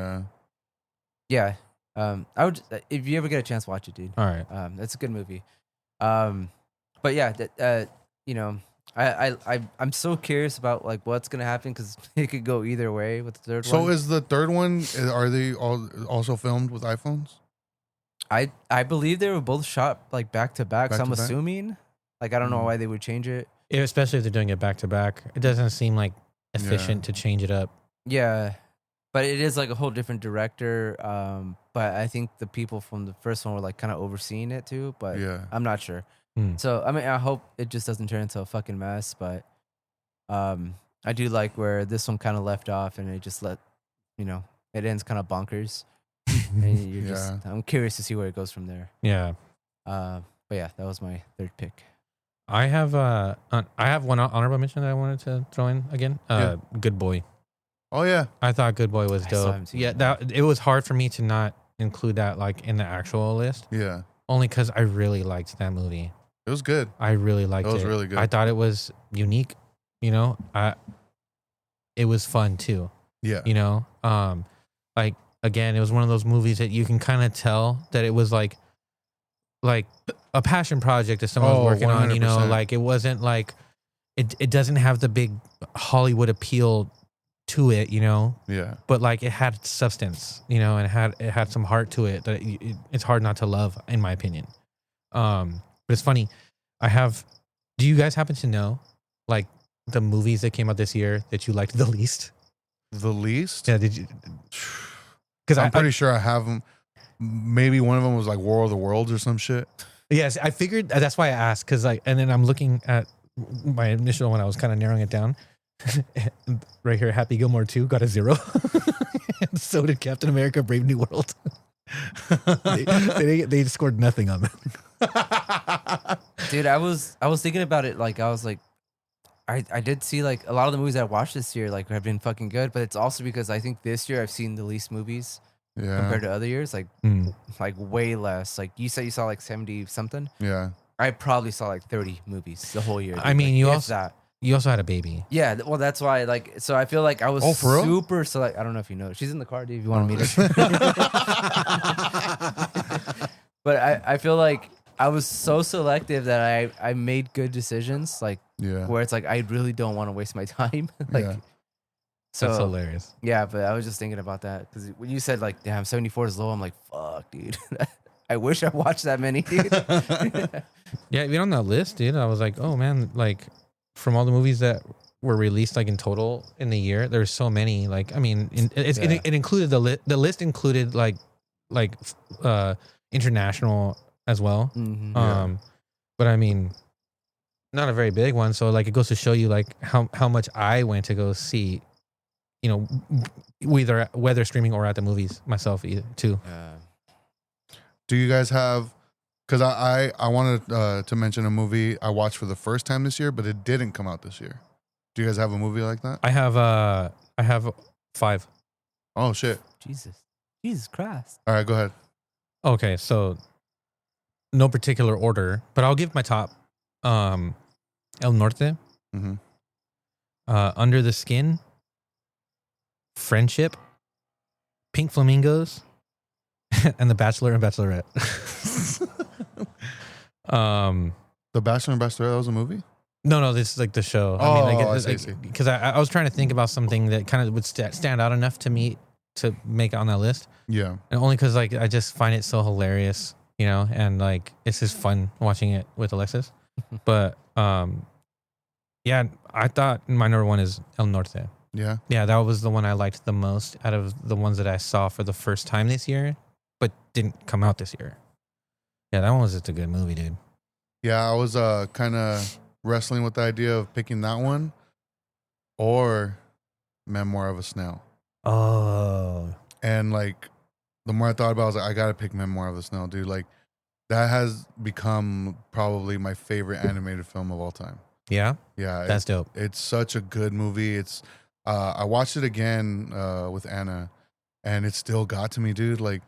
yeah. I would if you ever get a chance, watch it, dude. All right. It's a good movie. But yeah, I'm so curious about like what's gonna happen because it could go either way with the third So one. is the third one? Are they all also filmed with iPhones? I believe they were both shot like back to back. Back So I'm to back? assuming, like I don't know Mm. why they would change it. Yeah, especially if they're doing it back to back. It doesn't seem like efficient to change it up. Yeah, but it is like a whole different director. But I think the people from the first one were like kind of overseeing it too. But Yeah. I'm not sure. Hmm. So I mean, I hope it just doesn't turn into a fucking mess. But I do like where this one kind of left off, and it just it ends kind of bonkers. And you're just, I'm curious to see where it goes from there. Yeah. But yeah, that was my third pick. I have one honorable mention that I wanted to throw in again. Yeah. Good Boy. Oh yeah. I thought Good Boy was I still dope. haven't seen Yeah, that. it was hard for me to not include that like in the actual list, Yeah. only because I really liked that movie. It was good. I really liked it. It was really good. I thought it was unique. You know, it was fun too. Yeah. You know, like again, it was one of those movies that you can kind of tell that it was like a passion project that someone was working on. You know, 100%. like it wasn't like it doesn't have the big Hollywood appeal to it. You know, Yeah. but like it had substance. You know, and it had some heart to it that it's hard not to love, in my opinion. But it's funny. Do you guys happen to know like the movies that came out this year that you liked the least? The least? Yeah, did you? Because I'm pretty sure I have them. Maybe one of them was like War of the Worlds or some shit. Yes, I figured that's why I asked. Because like, and then I'm looking at my initial one. I was kind of narrowing it down. Right here, Happy Gilmore 2 got a 0. And so did Captain America: Brave New World. they scored nothing on them. Dude, I was thinking about it. Like I was like, I did see like a lot of the movies I watched this year like have been fucking good, but it's also because I think this year I've seen the least movies Yeah. compared to other years. Like Mm. like way less. Like you said, you saw like 70 something. Yeah. I probably saw like 30 movies the whole year. I dude. mean, Like, you if also- that. You also had a baby. Yeah, well, that's why. Like, so I feel like I was Oh, for real? super select. I don't know if you know. She's in the car, dude. If you want to meet her. But I feel like I was so selective that I made good decisions. Like, Yeah. where it's like I really don't want to waste my time. Like, Yeah. so That's hilarious. yeah. But I was just thinking about that because when you said like, damn, 74 is low, I'm like, fuck, dude. I wish I watched that many. Dude. Yeah, even on that list, dude, I was like, oh man, like from all the movies that were released like in total in the year, there's so many. Like, I mean, it included the list included like international as well. Mhm. But I mean, not a very big one. So like, it goes to show you like how much I went to go see, you know, whether streaming or at the movies myself too. Do you guys have? Because I wanted to mention a movie I watched for the first time this year, but it didn't come out this year. Do you guys have a movie like that? I have 5. Oh shit! Jesus Christ. All right, go ahead. Okay, so no particular order, but I'll give my top. El Norte, Mm-hmm. Under the Skin, Friendship, Pink Flamingos, and The Bachelor and Bachelorette. The Bachelor and Bachelorette. That was a movie. No, this is like the show. Oh, I I see. because I was trying to think about something that kind of would stand out enough to me to make it on that list, Yeah. and only because like I just find it so hilarious, you know, and like it's just fun watching it with Alexis. But yeah, I thought my number one is El Norte. Yeah. Yeah, that was the one I liked the most out of the ones that I saw for the first time this year, but didn't come out this year. Yeah, that one was just a good movie, dude. Yeah. I was kind of wrestling with the idea of picking that one or Memoir of a Snail. Oh, And like the more I thought about it, I was like, I gotta pick Memoir of a Snail, dude. Like that has become probably my favorite animated film of all time. yeah, Yeah. that's dope. It's such a good movie. It's I watched it again with Anna, and it still got to me, dude. Like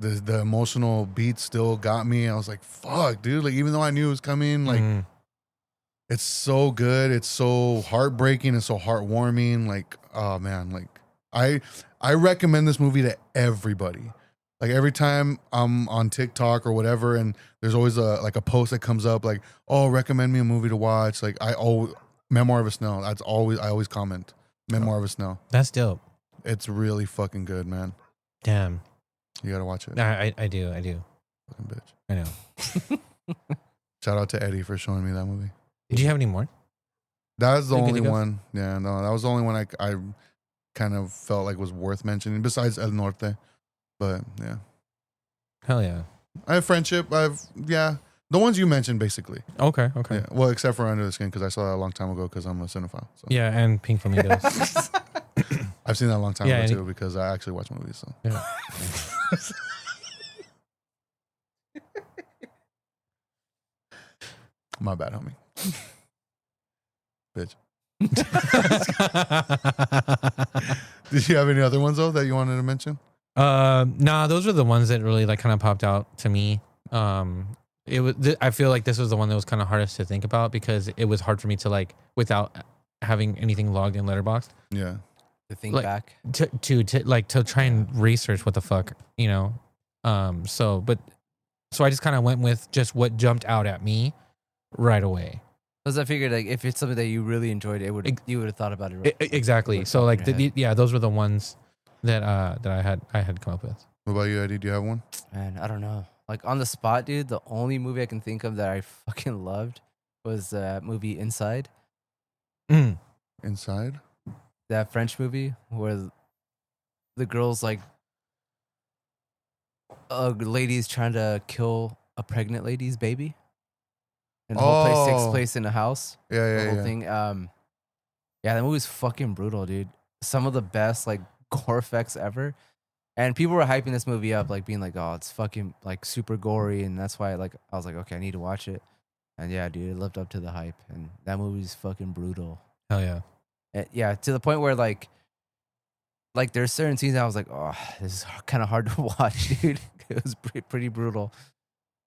the emotional beat still got me. I was like, fuck, dude. Like even though I knew it was coming, like Mhm. it's so good. It's so heartbreaking and so heartwarming. Like, oh man, like I recommend this movie to everybody. Like every time I'm on TikTok or whatever, and there's always a post that comes up like, "Oh, recommend me a movie to watch." Like Memoir of a Snow. I always comment Memoir of a Snow. That's dope. It's really fucking good, man. Damn. You gotta watch it. I do. Fucking bitch. I know. Shout out to Eddie for showing me that movie. Did you have any more? That was the You good only to go? one. Yeah, no, that was the only one I kind of felt like was worth mentioning besides El Norte. But yeah, Hell yeah. I have Friendship. The ones you mentioned basically. Okay. Yeah. Well, except for Under the Skin because I saw that a long time ago because I'm a cinephile. So. Yeah, and Pink Flamingos. I've seen that a long time Yeah, ago and too because I actually watch movies. So Yeah. my bad, homie. Bitch. Did you have any other ones though that you wanted to mention? Nah, those are the ones that really like kind of popped out to me. It was. I feel like this was the one that was kind of hardest to think about because it was hard for me to like without having anything logged in Letterboxd Yeah. To think Like- back. to try and research what the fuck, you know. So I just kind of went with just what jumped out at me right away. Because I figured like if it's something that you really enjoyed, you would have thought about it. Right? Exactly. What's So up in like your head? yeah, those were the ones that I had come up with. What about you, Eddie? Do you have one? Man, I don't know. Like on the spot, dude, the only movie I can think of that I fucking loved was that movie Inside. Mm. Inside? That French movie where the girl's like a lady's trying to kill a pregnant lady's baby. And the whole place takes Oh. place in a house. Yeah, The whole yeah. thing. Yeah, that movie's fucking brutal, dude. Some of the best like gore effects ever. And people were hyping this movie up, like being like, "Oh, it's fucking like super gory," and that's why like I was like, "Okay, I need to watch it." And yeah, dude, it lived up to the hype, and that movie's fucking brutal. Hell yeah. And yeah, to the point where like there's certain scenes I was like, "Oh, this is kind of hard to watch, dude." It was pretty brutal,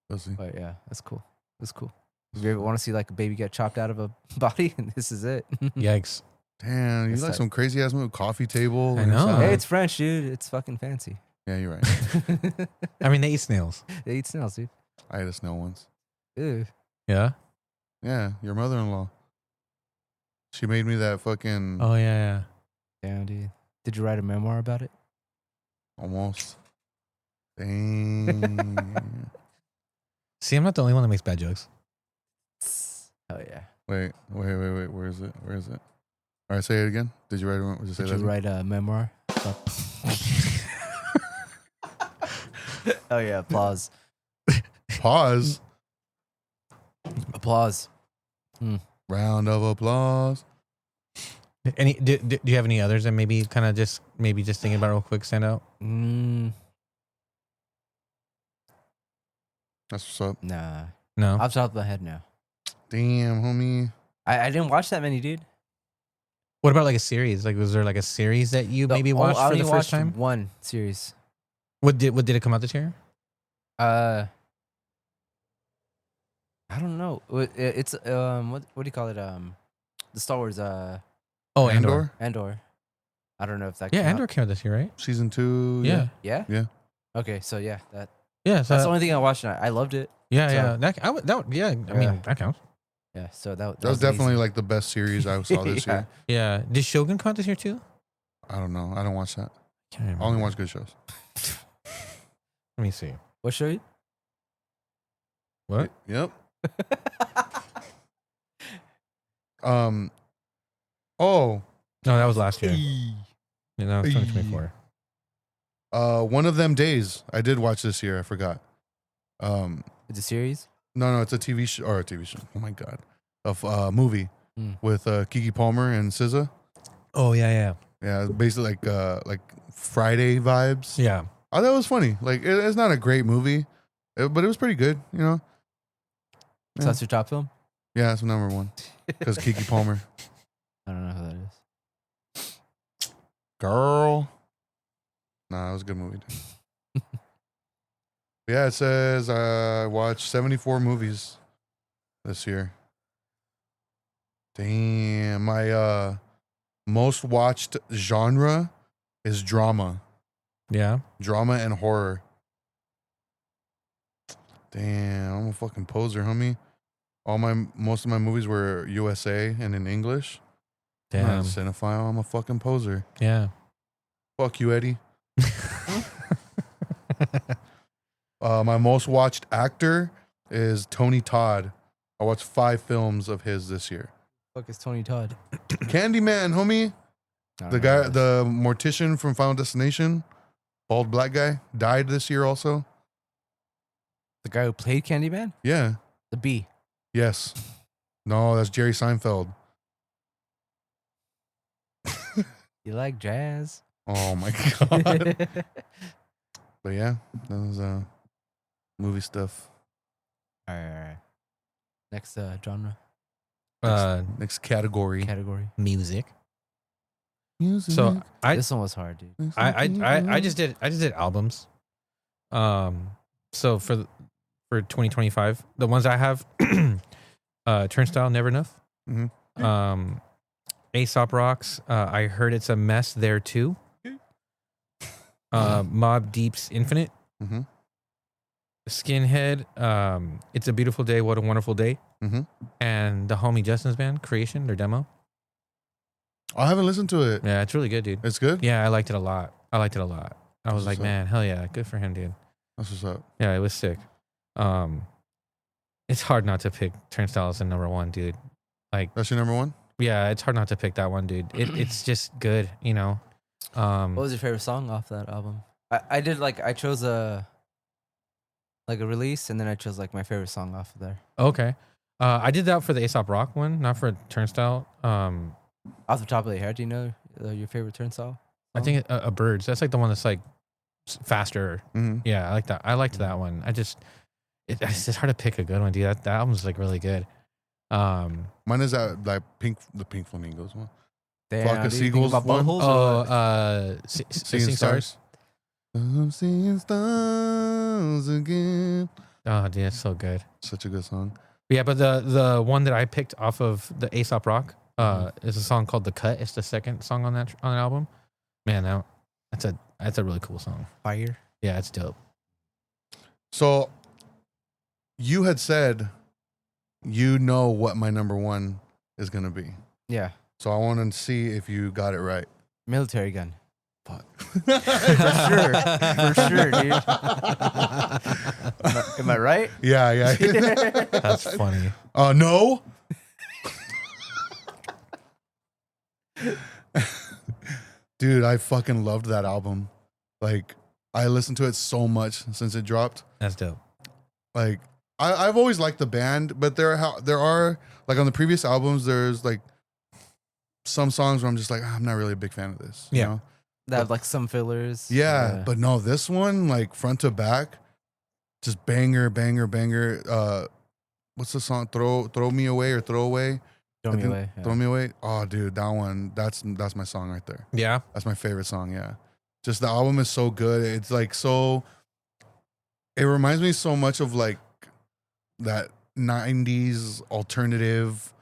Pussy. but yeah, that's cool. That's cool. If you ever want to see like a baby get chopped out of a body, this is it. Yikes. Damn, you It's like like- some crazy ass movie? Coffee Table? I and know. Inside? Hey, it's French, dude. It's fucking fancy. Yeah, you're right. I mean, they eat snails. They eat snails, dude. I ate a snail once. Ew. Yeah. Yeah, your mother-in-law. She made me that fucking Oh yeah. Damn, dude. Did you write a memoir about it? almost. Dang. See, I'm not the only one that makes bad jokes. Oh yeah. Wait. Where is it? Where is it? All right, say it again. Did you write it? Did you say Did that? you write a memoir? Oh yeah, applause. Pause. Applause. Round of applause. Any? Do you have any others that maybe kind of just thinking about real quick stand out? That's what's up. Nah. No. Off the top of my head now. Damn, homie. I didn't watch that many, dude. What about like a series? Like, was there like a series that you maybe watched I for the only first watched time? one series. What did it come out this year? I don't know. It's what do you call it? The Star Wars Oh, Andor. Andor. I don't know if that Yeah, came out. Andor came out this year, right? Season 2. Yeah. Yeah? Yeah. Okay, so yeah, So that's the only thing I watched and I loved it. yeah, so- yeah. I mean, Yeah. that counts. Yeah, so that That was definitely easy. like the best series I saw this Yeah. year. Yeah. Did Shogun come out this year too? I don't know. I don't watch that. Can't I remember. only watch good shows. Let me see. What show you? What? Yep. Oh, No, that was last year. Yeah, that was 2024. One of Them Days. I did watch this year. I forgot. It's a series. No, it's a TV show or a TV show. Oh my god, a movie with Kiki Palmer and SZA. Oh yeah, Yeah, basically like Friday vibes. yeah. I thought it was funny. Like it's not a great movie, but it was pretty good. You know. So Yeah. that's your top film? Yeah, that's number one because Kiki Palmer, I don't know who that is. girl. Nah, it was a good movie. Dude. Yeah, it says I watched 74 movies this year. Damn, my most watched genre is drama Yeah. and horror. Damn, I'm a fucking poser, homie. Most of my movies were USA and in English. I'm not a Damn. cinephile. I'm a fucking poser. Yeah. Fuck you, Eddie. My most watched actor is Tony Todd. I watched 5 films of his this year. Fuck is Tony Todd? Candyman, homie. I don't The know guy, this. the mortician from Final Destination, bald black guy, died this year also. The guy who played Candyman? Yeah. The Bee. Yes. No, that's Jerry Seinfeld. You like jazz? Oh my god. But yeah, that was movie stuff. All right. Next genre Next category. category. Music. Music. So I This one was hard, dude. I just did albums. So for 2025, the ones I have, Turnstile, Never Enough. Mhm. Aesop Rocks. I heard it's a mess there too. Mob Deep's Infinite. Mm-hmm. Skinhead. It's a Beautiful Day. What a Wonderful Day. Mm-hmm. And the homie Justin's band Creation, their demo. I haven't listened to it. Yeah, it's really good, dude. It's good. Yeah, I liked it a lot. I was That's like, what's up. man, hell yeah, good for him, dude. That's what's up. Yeah, it was sick. It's hard not to pick Turnstile as the number one, dude. Like, That's your number one. yeah, it's hard not to pick that one, dude. It's just good, you know. What was your favorite song off that album? I chose a release, and then I chose like my favorite song off of there. Okay. I did that for the Aesop Rock one, not for Turnstile. Off the top of your head, do you know your favorite Turnstile? I think a Birds. That's like the one that's like faster. Mm-hmm. Yeah, I like that. I liked that one. It's just hard to pick a good one, dude. That album's like really good. Mine is that like the Pink Flamingos one. Damn, Flock of do you think Seagulls about one? buttholes or Oh, what? Seeing Stars. I'm seeing stars again. Oh, dude, that's so good. Such a good song. Yeah, but the one that I picked off of the Aesop Rock is a song called "The Cut." It's the second song on that album. Man, that's a really cool song. Fire. Yeah, it's dope. So you had said you know what my number one is gonna be. Yeah, So I want to see if you got it right. military gun. Fuck. For sure, dude. Am I right? Yeah, yeah. That's funny. No. Dude, I fucking loved that album. Like, I listened to it so much since it dropped. That's dope. Like, I've always liked the band, but there are like on the previous albums, there's like some songs where I'm just like, I'm not really a big fan of this. You Yeah. know? That have like some fillers. Yeah, but no, this one, like front to back, just banger, banger, banger. What's the song? Throw me away or throw away. Throw I me think- away. Yeah. Throw me away. Oh, dude, that one. That's my song right there. Yeah. That's my favorite song. Yeah, just the album is so good. It's like so. It reminds me so much of like that '90s alternative,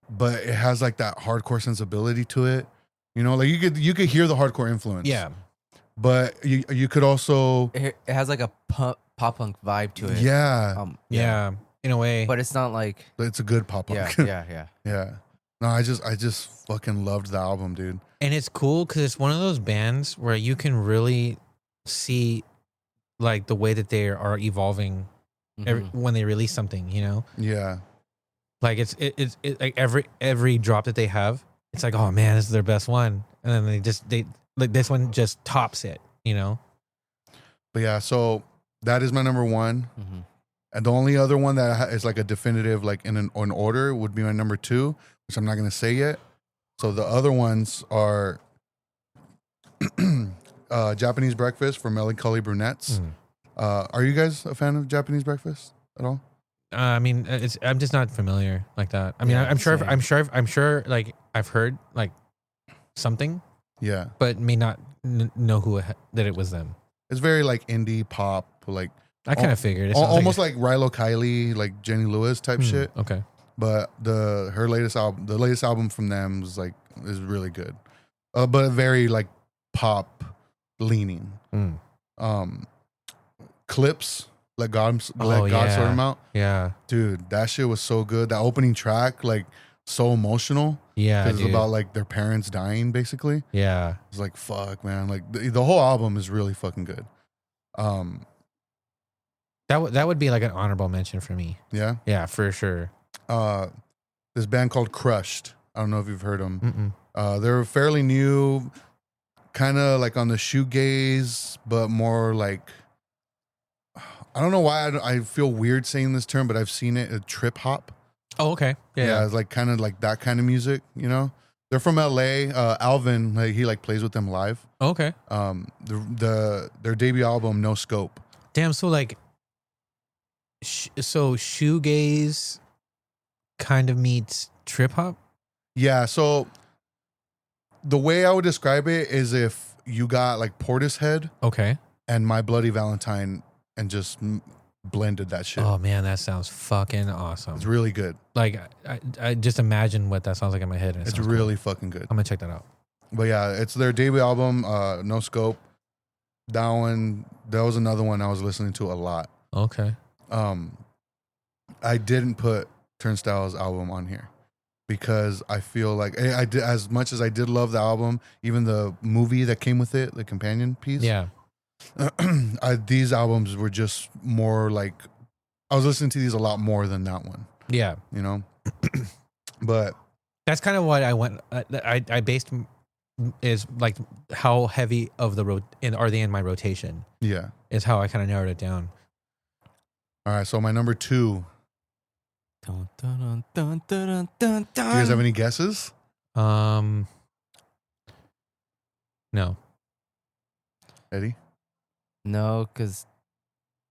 but it has like that hardcore sensibility to it. You know, like you could hear the hardcore influence. Yeah. But you could also It has like a pop punk vibe to it. yeah, Yeah. In a way. But it's not like it's a good pop yeah, punk. yeah. Yeah. No, I just fucking loved the album, dude. And it's cool because it's one of those bands where you can really see like the way that they are evolving Mhm. when they release something, you know? Yeah. Like it's like every drop that they have, it's like, oh man, this is their best one. And then they like this one just tops it, you know? But yeah, so that is my number one. Mhm. And the only other one that is like a definitive, like in an order, would be my number two, which I'm not gonna say yet. So the other ones are Japanese Breakfast for Melancholy Brunettes. Are you guys a fan of Japanese Breakfast at all? I mean, I'm just not familiar like that. I mean, Yeah, I'm sure same. I'm sure like I've heard like something, Yeah, but may not know that it was them. it's very like indie pop, like I kind Al- of figured. It sounds almost like Rilo Kiley, like Jenny Lewis type shit. Okay. But the latest album from them is really good, but very like pop leaning. Mm. Clips, let God Oh, let God sort yeah. him out. Yeah. Dude, that shit was so good. That opening track, like so emotional Yeah, because dude. it's about like their parents dying. Basically, Yeah. it's like fuck, man. Like the whole album is really fucking good. That would be like an honorable mention for me. Yeah. Yeah, for sure. This band called Crushed. I don't know if you've heard them. Mm-mm. They're fairly new, kind of like on the shoegaze, but more like, I don't know why I feel weird saying this term, but I've seen it, a trip hop. Oh, okay. Yeah, Yeah. it's like kind of like that kind of music, you know? They're from LA. Alvin, like he like plays with them live. Okay. Their debut album, No Scope. Damn. So like, so shoegaze kind of meets trip hop. Yeah, so the way I would describe it is if you got like Portishead Okay. and My Bloody Valentine and just blended that shit. Oh man, that sounds fucking awesome. It's really good. Like I just imagine what that sounds like in my head. And it It's sounds really cool. fucking good. I'm gonna check that out. But yeah, it's their debut album, No Scope. That was another one I was listening to a lot. Okay. I didn't put Turnstile's album on here because I feel like I did, as much as I did love the album, even the movie that came with it, the companion piece. Yeah. These albums were just more like, I was listening to these a lot more than that one, Yeah. you know? But That's kind of what I went. I based is like how heavy of the are they in my rotation yeah. is how I kind of narrowed it down. All right. So my number 2, Dun, dun, dun, dun, dun, dun, do you guys have any guesses? No. Eddie? No, because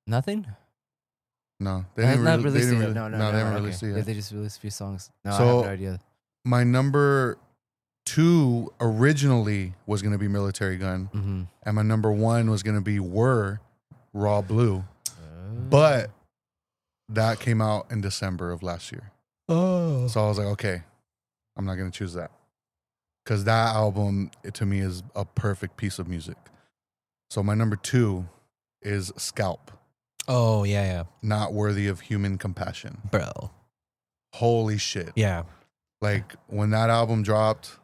nothing. No. They They didn't not really, released they it didn't yet. really, No, they haven't okay. released it Yeah, yet. they just released a few songs. No, I So- have no idea. My number 2 originally was going to be Military Gun, Mm-hmm. and my number 1 was going to be Raw Blue, but that came out in December of last year. Oh. So I was like, okay, I'm not going to choose that because that album, to me, is a perfect piece of music. So my number 2 is Scalp, Oh yeah, Not Worthy of Human Compassion. bro. Holy shit. Yeah. Like when that album dropped,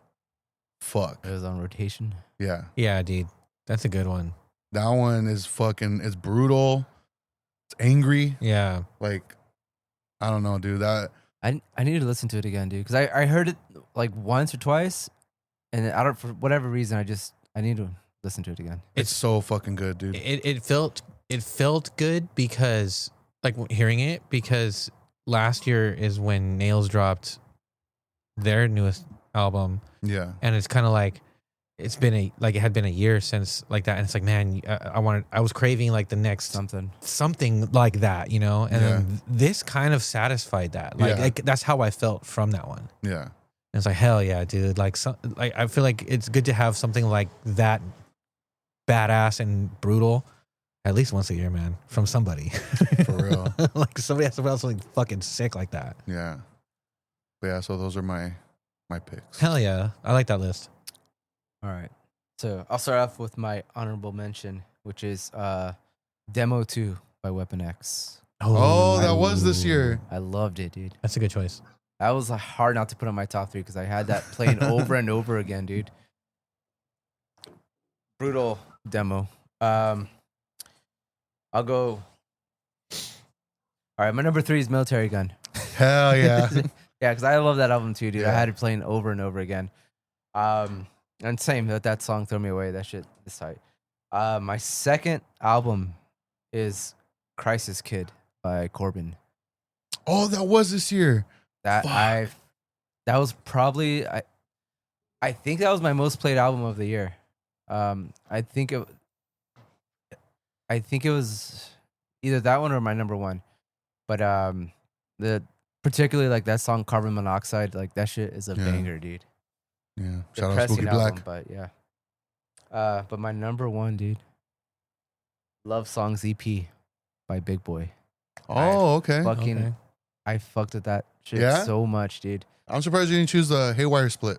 fuck. It was on rotation. Yeah. Yeah, dude. That's a good one. That one is fucking, it's brutal. It's angry. Yeah. Like, I don't know, dude. That, I need to listen to it again, dude, because I heard it like once or twice, and I don't, for whatever reason, I need to listen to it again. it's so fucking good, dude. It felt good because like hearing it because last year is when Nails dropped their newest album, Yeah. and it's kind of like it had been a year since like that, and it's like, man, I was craving like the next something like that, you know, and then this kind of satisfied that. Like that's how I felt from that one. Yeah. And it's like, hell yeah, dude. Like I feel like it's good to have something like that badass and brutal at least once a year, man, from somebody. For real. Like somebody has to put out something fucking sick like that. Yeah. But yeah, so those are my picks. Hell yeah. I like that list. All right. So I'll start off with my honorable mention, which is Demo 2 by Weapon X. Oh, that was this year. I loved it, dude. That's a good choice. That was hard not to put on my top 3 because I had that playing over and over again, dude. Brutal demo. I'll go. All right, my number 3 is Military Gun. Hell yeah. Yeah, because I love that album too, dude. I Yeah. had it playing over and over again. And same that song "Throw Me Away." That shit is tight. My second album is "Crisis Kid" by Corbin. Oh, that was this year. That Fuck. that was probably I think that was my most played album of the year. I think it was either that one or my number 1. But the particularly like that song "Carbon Monoxide," like that shit is a Yeah. banger, dude. Yeah. Shout out Depressing Spooky album, Black. but yeah. But my number 1, dude, Love Songs EP by Big Boy. Oh, okay. Fucking, Okay. I fucked with that shit Yeah? so much, dude. I'm surprised you didn't choose the Haywire split.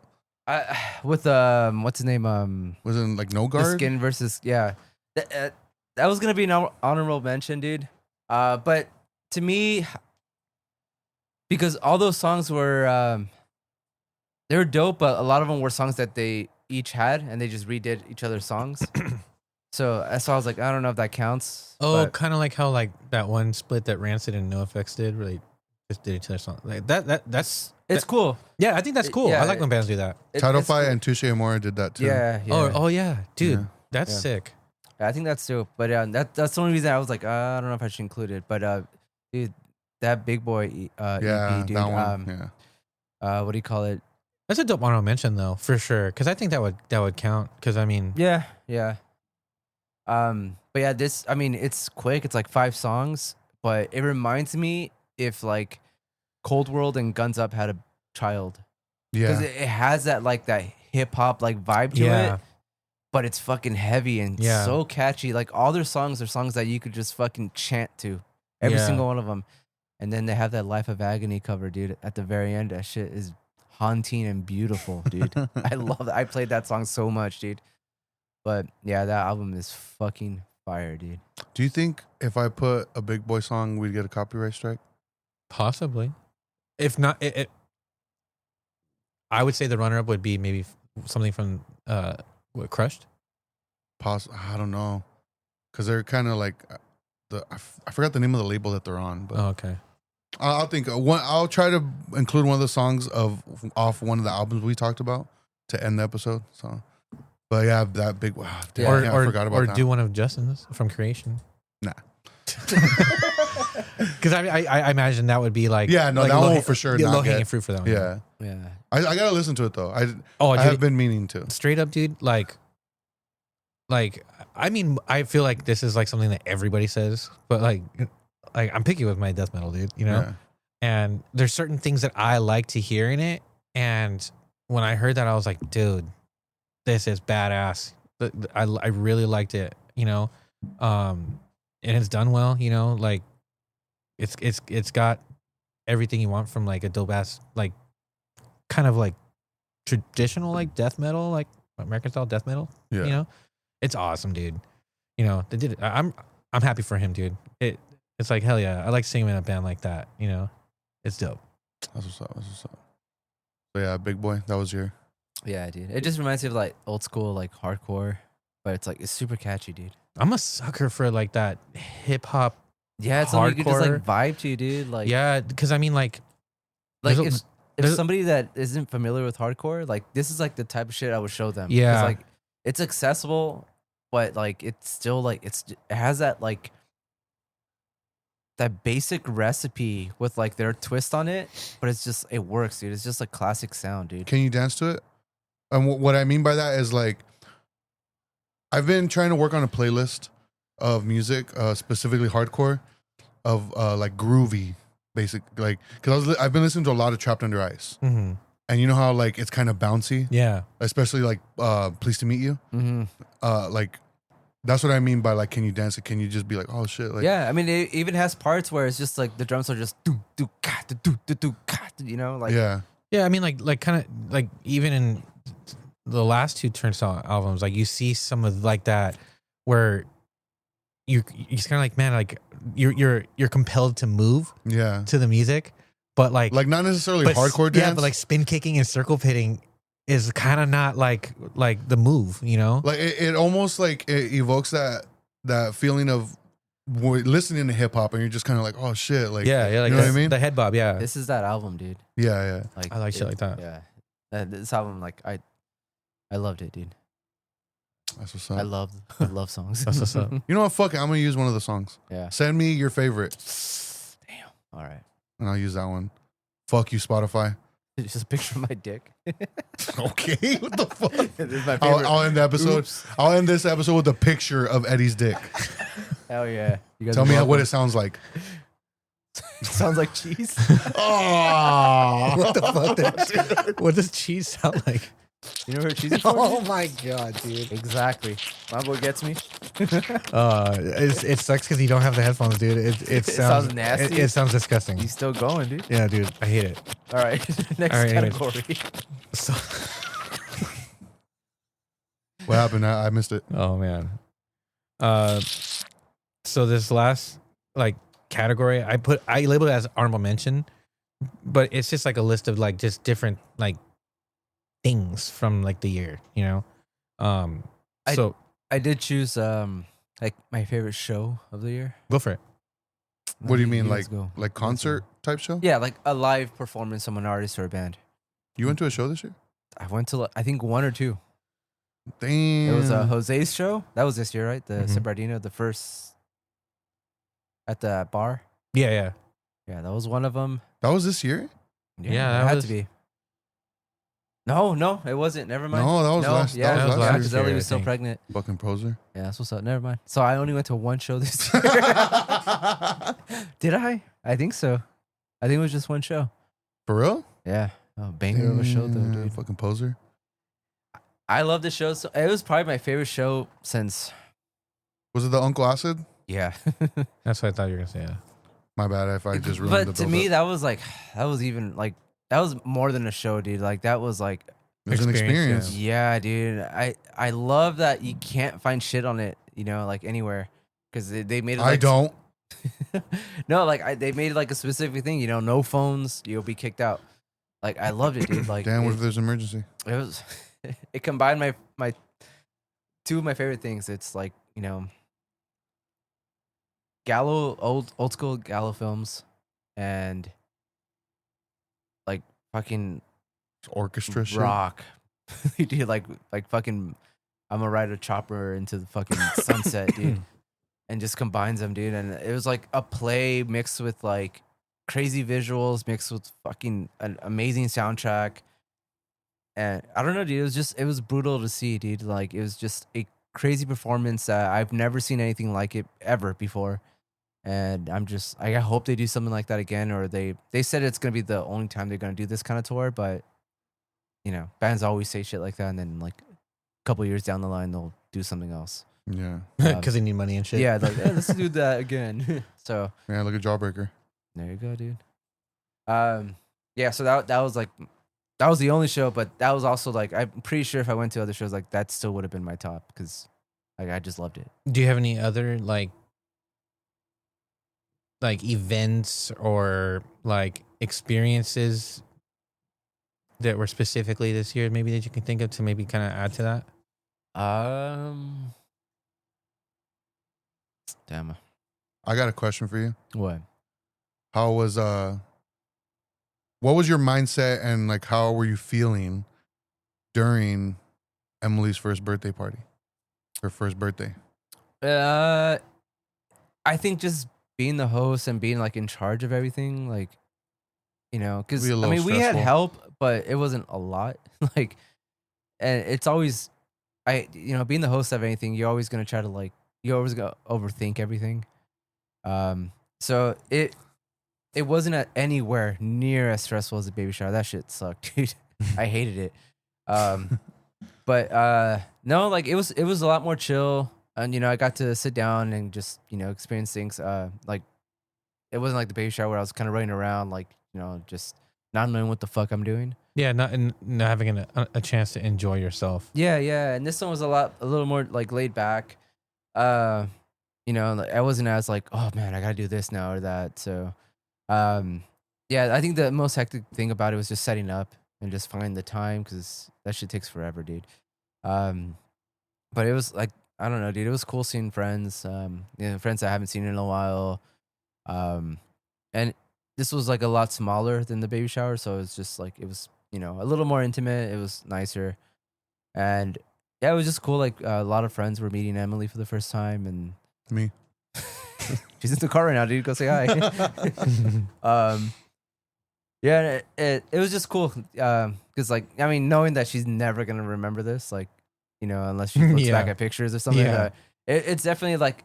With what's his name? Was it like No The Guard? Skin versus That was gonna be an honorable mention, dude. But to me, because all those songs were they were dope, but a lot of them were songs that they each had, and they just redid each other's songs. So I was like, I don't know if that counts. Oh, but kind of like how like that one split that Rancid and NoFX did, where they just did each other's song. Like that's it's cool. yeah, I think that's cool. Yeah, I like when bands do that. Title It's Fight cool. and Touche Amore did that too. Yeah, yeah. Oh yeah, dude, Yeah. that's Yeah. sick. I think that's dope. But that's the only reason I was like, I don't know if I should include it. But dude, that Big Boy Yeah, EP, dude. that one. Yeah. What do you call it? That's a dope honorable mention though, for sure. Because I think that would count. Because I mean, Yeah, yeah. But yeah, it's quick. It's like 5 songs, but it reminds me if like Cold World and Guns Up had a child, because Yeah. it has that like that hip hop like vibe to Yeah. it, but it's fucking heavy and Yeah. so catchy. Like all their songs are songs that you could just fucking chant to, every Yeah. single one of them. And then they have that Life of Agony cover, dude, at the very end. That shit is haunting and beautiful, dude. I love that. I played that song so much, dude. But yeah, that album is fucking fire, dude. Do you think if I put a Big Boy song, we'd get a copyright strike? possibly. If not, I would say the runner-up would be maybe something from what, Crushed. I don't know, because they're kind of like I forgot the name of the label that they're on, but Oh, okay. I'll think one. I'll try to include one of the songs off one of the albums we talked about to end the episode. So, but yeah, that big. Wow, damn, Or, yeah, or I forgot about or that. do one of Justin's from Creation. Nah. Because I imagine that would be like Yeah, no, like that one low- will for sure yeah, not low hanging get- fruit for that one. Yeah, Yeah. I gotta listen to it though. Oh, I dude, have been meaning to. straight up, dude. Like I mean, I feel like this is like something that everybody says, but like I'm picky with my death metal, dude. You know. Yeah. And there's certain things that I like to hear in it. And when I heard that, I was like, dude, this is badass. I really liked it, you know? And it's done well, you know, like it's got everything you want from like a dope ass, like kind of like traditional, like death metal, like American style death metal, Yeah. you know? It's awesome, dude. You know, they did it. I'm happy for him, dude. It's like, hell yeah. I like singing in a band like that, you know? It's dope. That's what's up. That's what's up. So yeah, Big Boy, that was your. Yeah, dude. It just reminds me of like old school, like hardcore, but it's super catchy, dude. I'm a sucker for like that hip hop. Yeah, it's something you could just Hardcore. like vibe to, dude. Like, Yeah, because I mean, like like there's a- if there's a- somebody that isn't familiar with hardcore, like this is like the type of shit I would show them. 'Cause, Yeah. like it's accessible, but like it's still like it has that like that basic recipe with like their twist on it, but it works, dude. It's just a classic sound, dude. Can you dance to it? And what I mean by that is like, I've been trying to work on a playlist of music, specifically hardcore, of like groovy, basic, like because I've been listening to a lot of Trapped Under Ice, mhm. and you know how like it's kind of bouncy, Yeah. especially like Pleased to Meet You, Mm-hmm. like that's what I mean by like, can you dance it? Can you just be like, oh shit, like Yeah, I mean, it even has parts where it's just like the drums are just do do ka do do do ka, you know, like yeah, Yeah, I mean, like kind of like even in the last two Turnstile albums, like you see some of like that where you're kind of like, man, like you're compelled to move yeah, to the music, but like not necessarily but, hardcore dance, yeah, but like spin kicking and circle pitting is kind of not like the move, you know? like it almost like it evokes that feeling of listening to hip hop, and you're just kind of like, oh shit, like yeah, like you know what I mean? the head bob, yeah. this is that album, dude. Yeah, Like I like shit like that. Yeah, this album, like I loved it, dude. that's what's I up. love songs. That's what's up. You know what? Fuck it, I'm gonna use one of the songs. Yeah. Send me your favorite, Damn. All right. and I'll use that one. Fuck you, Spotify. It's just a picture of my dick. Okay, what the fuck? This is my favorite. I'll end the episode. Oops. I'll end this episode with a picture of Eddie's dick. Hell yeah. You guys Tell are me what welcome. it sounds like. sounds like cheese. Oh, What the fuck? What does cheese sound like? You know where cheese is from? Oh my god, dude. Exactly. My boy gets me. It sucks because you don't have the headphones, dude. It sounds nasty. It sounds disgusting. He's still going, dude. Yeah, dude. I hate it. All right. Next All right, anyways. category. So, what happened? I missed it. oh man. So this last like category. I label it as honorable mention, but it's just like a list of like just different like things from like the year, you know. So I did choose like my favorite show of the year. go for it. What do you mean, guys go. like concert type show? Yeah, like a live performance from an artist or a band. You went to a show this year? I went to I think 1 or 2. Damn. It was Jose's show. That was this year, right? The Mhm. Sabardino, the first at the bar. Yeah. Yeah, that was one of them. That was this year? Yeah, it that had was- to be. No, it wasn't. Never mind. No, that was last. Yeah, that was last because year. Ellie I was still think. pregnant. Fucking poser. Yeah, that's what's up. Never mind. So I only went to 1 show this year. Did I? I think so. I think it was just 1 show. For real? Yeah. Oh, banger of a show though, Damn, dude. Fucking poser. I love the show. So it was probably my favorite show since. Was it the Uncle Acid? Yeah. That's what I thought you were gonna say. Yeah. My bad if I just ruined the But to build-up. me, that was like, that was even like, that was more than a show, dude. Like that was like, it was an experience, experience. yeah, dude. I love that you can't find shit on it, you know, like anywhere, because they made it. I Like, don't. No, like they made it like a specific thing, you know, no phones, you'll be kicked out. Like I loved it, dude. Like Damn, what if it, there's an emergency? it was, it combined my 2 of my favorite things. It's like, you know, Gallo old school Gallo films, and like fucking Orchestra shit. rock. Dude, like fucking, I'm gonna ride a chopper into the fucking sunset, dude, and just combines them, dude. And it was like a play mixed with like crazy visuals, mixed with fucking an amazing soundtrack. And I don't know, dude. It was brutal to see, dude. Like it was just a crazy performance that I've never seen anything like it ever before. And I hope they do something like that again, or they said it's gonna be the only time they're gonna do this kind of tour, but you know, bands always say shit like that, and then like a couple years down the line they'll do something else. Yeah. Because they need money and shit. Yeah, like hey, let's do that again. So Yeah, look at Jawbreaker. there you go, dude. Yeah, so that was like, that was the only show, but that was also like, I'm pretty sure if I went to other shows, like that still would have been my top, because like I just loved it. Do you have any other like events or like experiences that were specifically this year, maybe that you can think of to maybe kind of add to that? Damn. I got a question for you. What? How was what was your mindset and like how were you feeling during Emily's first birthday party? Her first birthday. I think just being the host and being like in charge of everything, like, you know, because Be a I little mean, we had stressful. help, but it wasn't a lot. Like, and it's always, being the host of anything, you're always gonna try to like, you always gonna overthink everything. So it wasn't anywhere near as stressful as a baby shower. That shit sucked, dude. I hated it. But no, like it was a lot more chill. And, you know, I got to sit down and just, you know, experience things. Like, it wasn't like the baby shower where I was kind of running around, like, you know, just not knowing what the fuck I'm doing. Yeah, not having a chance to enjoy yourself. Yeah. And this one was a little more, like, laid back. You know, like, I wasn't as, like, oh, man, I got to do this now or that. So, yeah, I think the most hectic thing about it was just setting up and just finding the time, because that shit takes forever, dude. But it was, like, I don't know, dude. It was cool seeing friends, you know, friends I haven't seen in a while. And this was like a lot smaller than the baby shower, so it was just like, it was, you know, a little more intimate. It was nicer, and yeah, it was just cool. Like a lot of friends were meeting Emily for the first time, and Me. she's in the car right now, dude. Go say hi. Yeah, it was just cool, because like, I mean, knowing that she's never gonna remember this, like, you know, unless she looks Yeah. back at pictures or something. Yeah. It's definitely like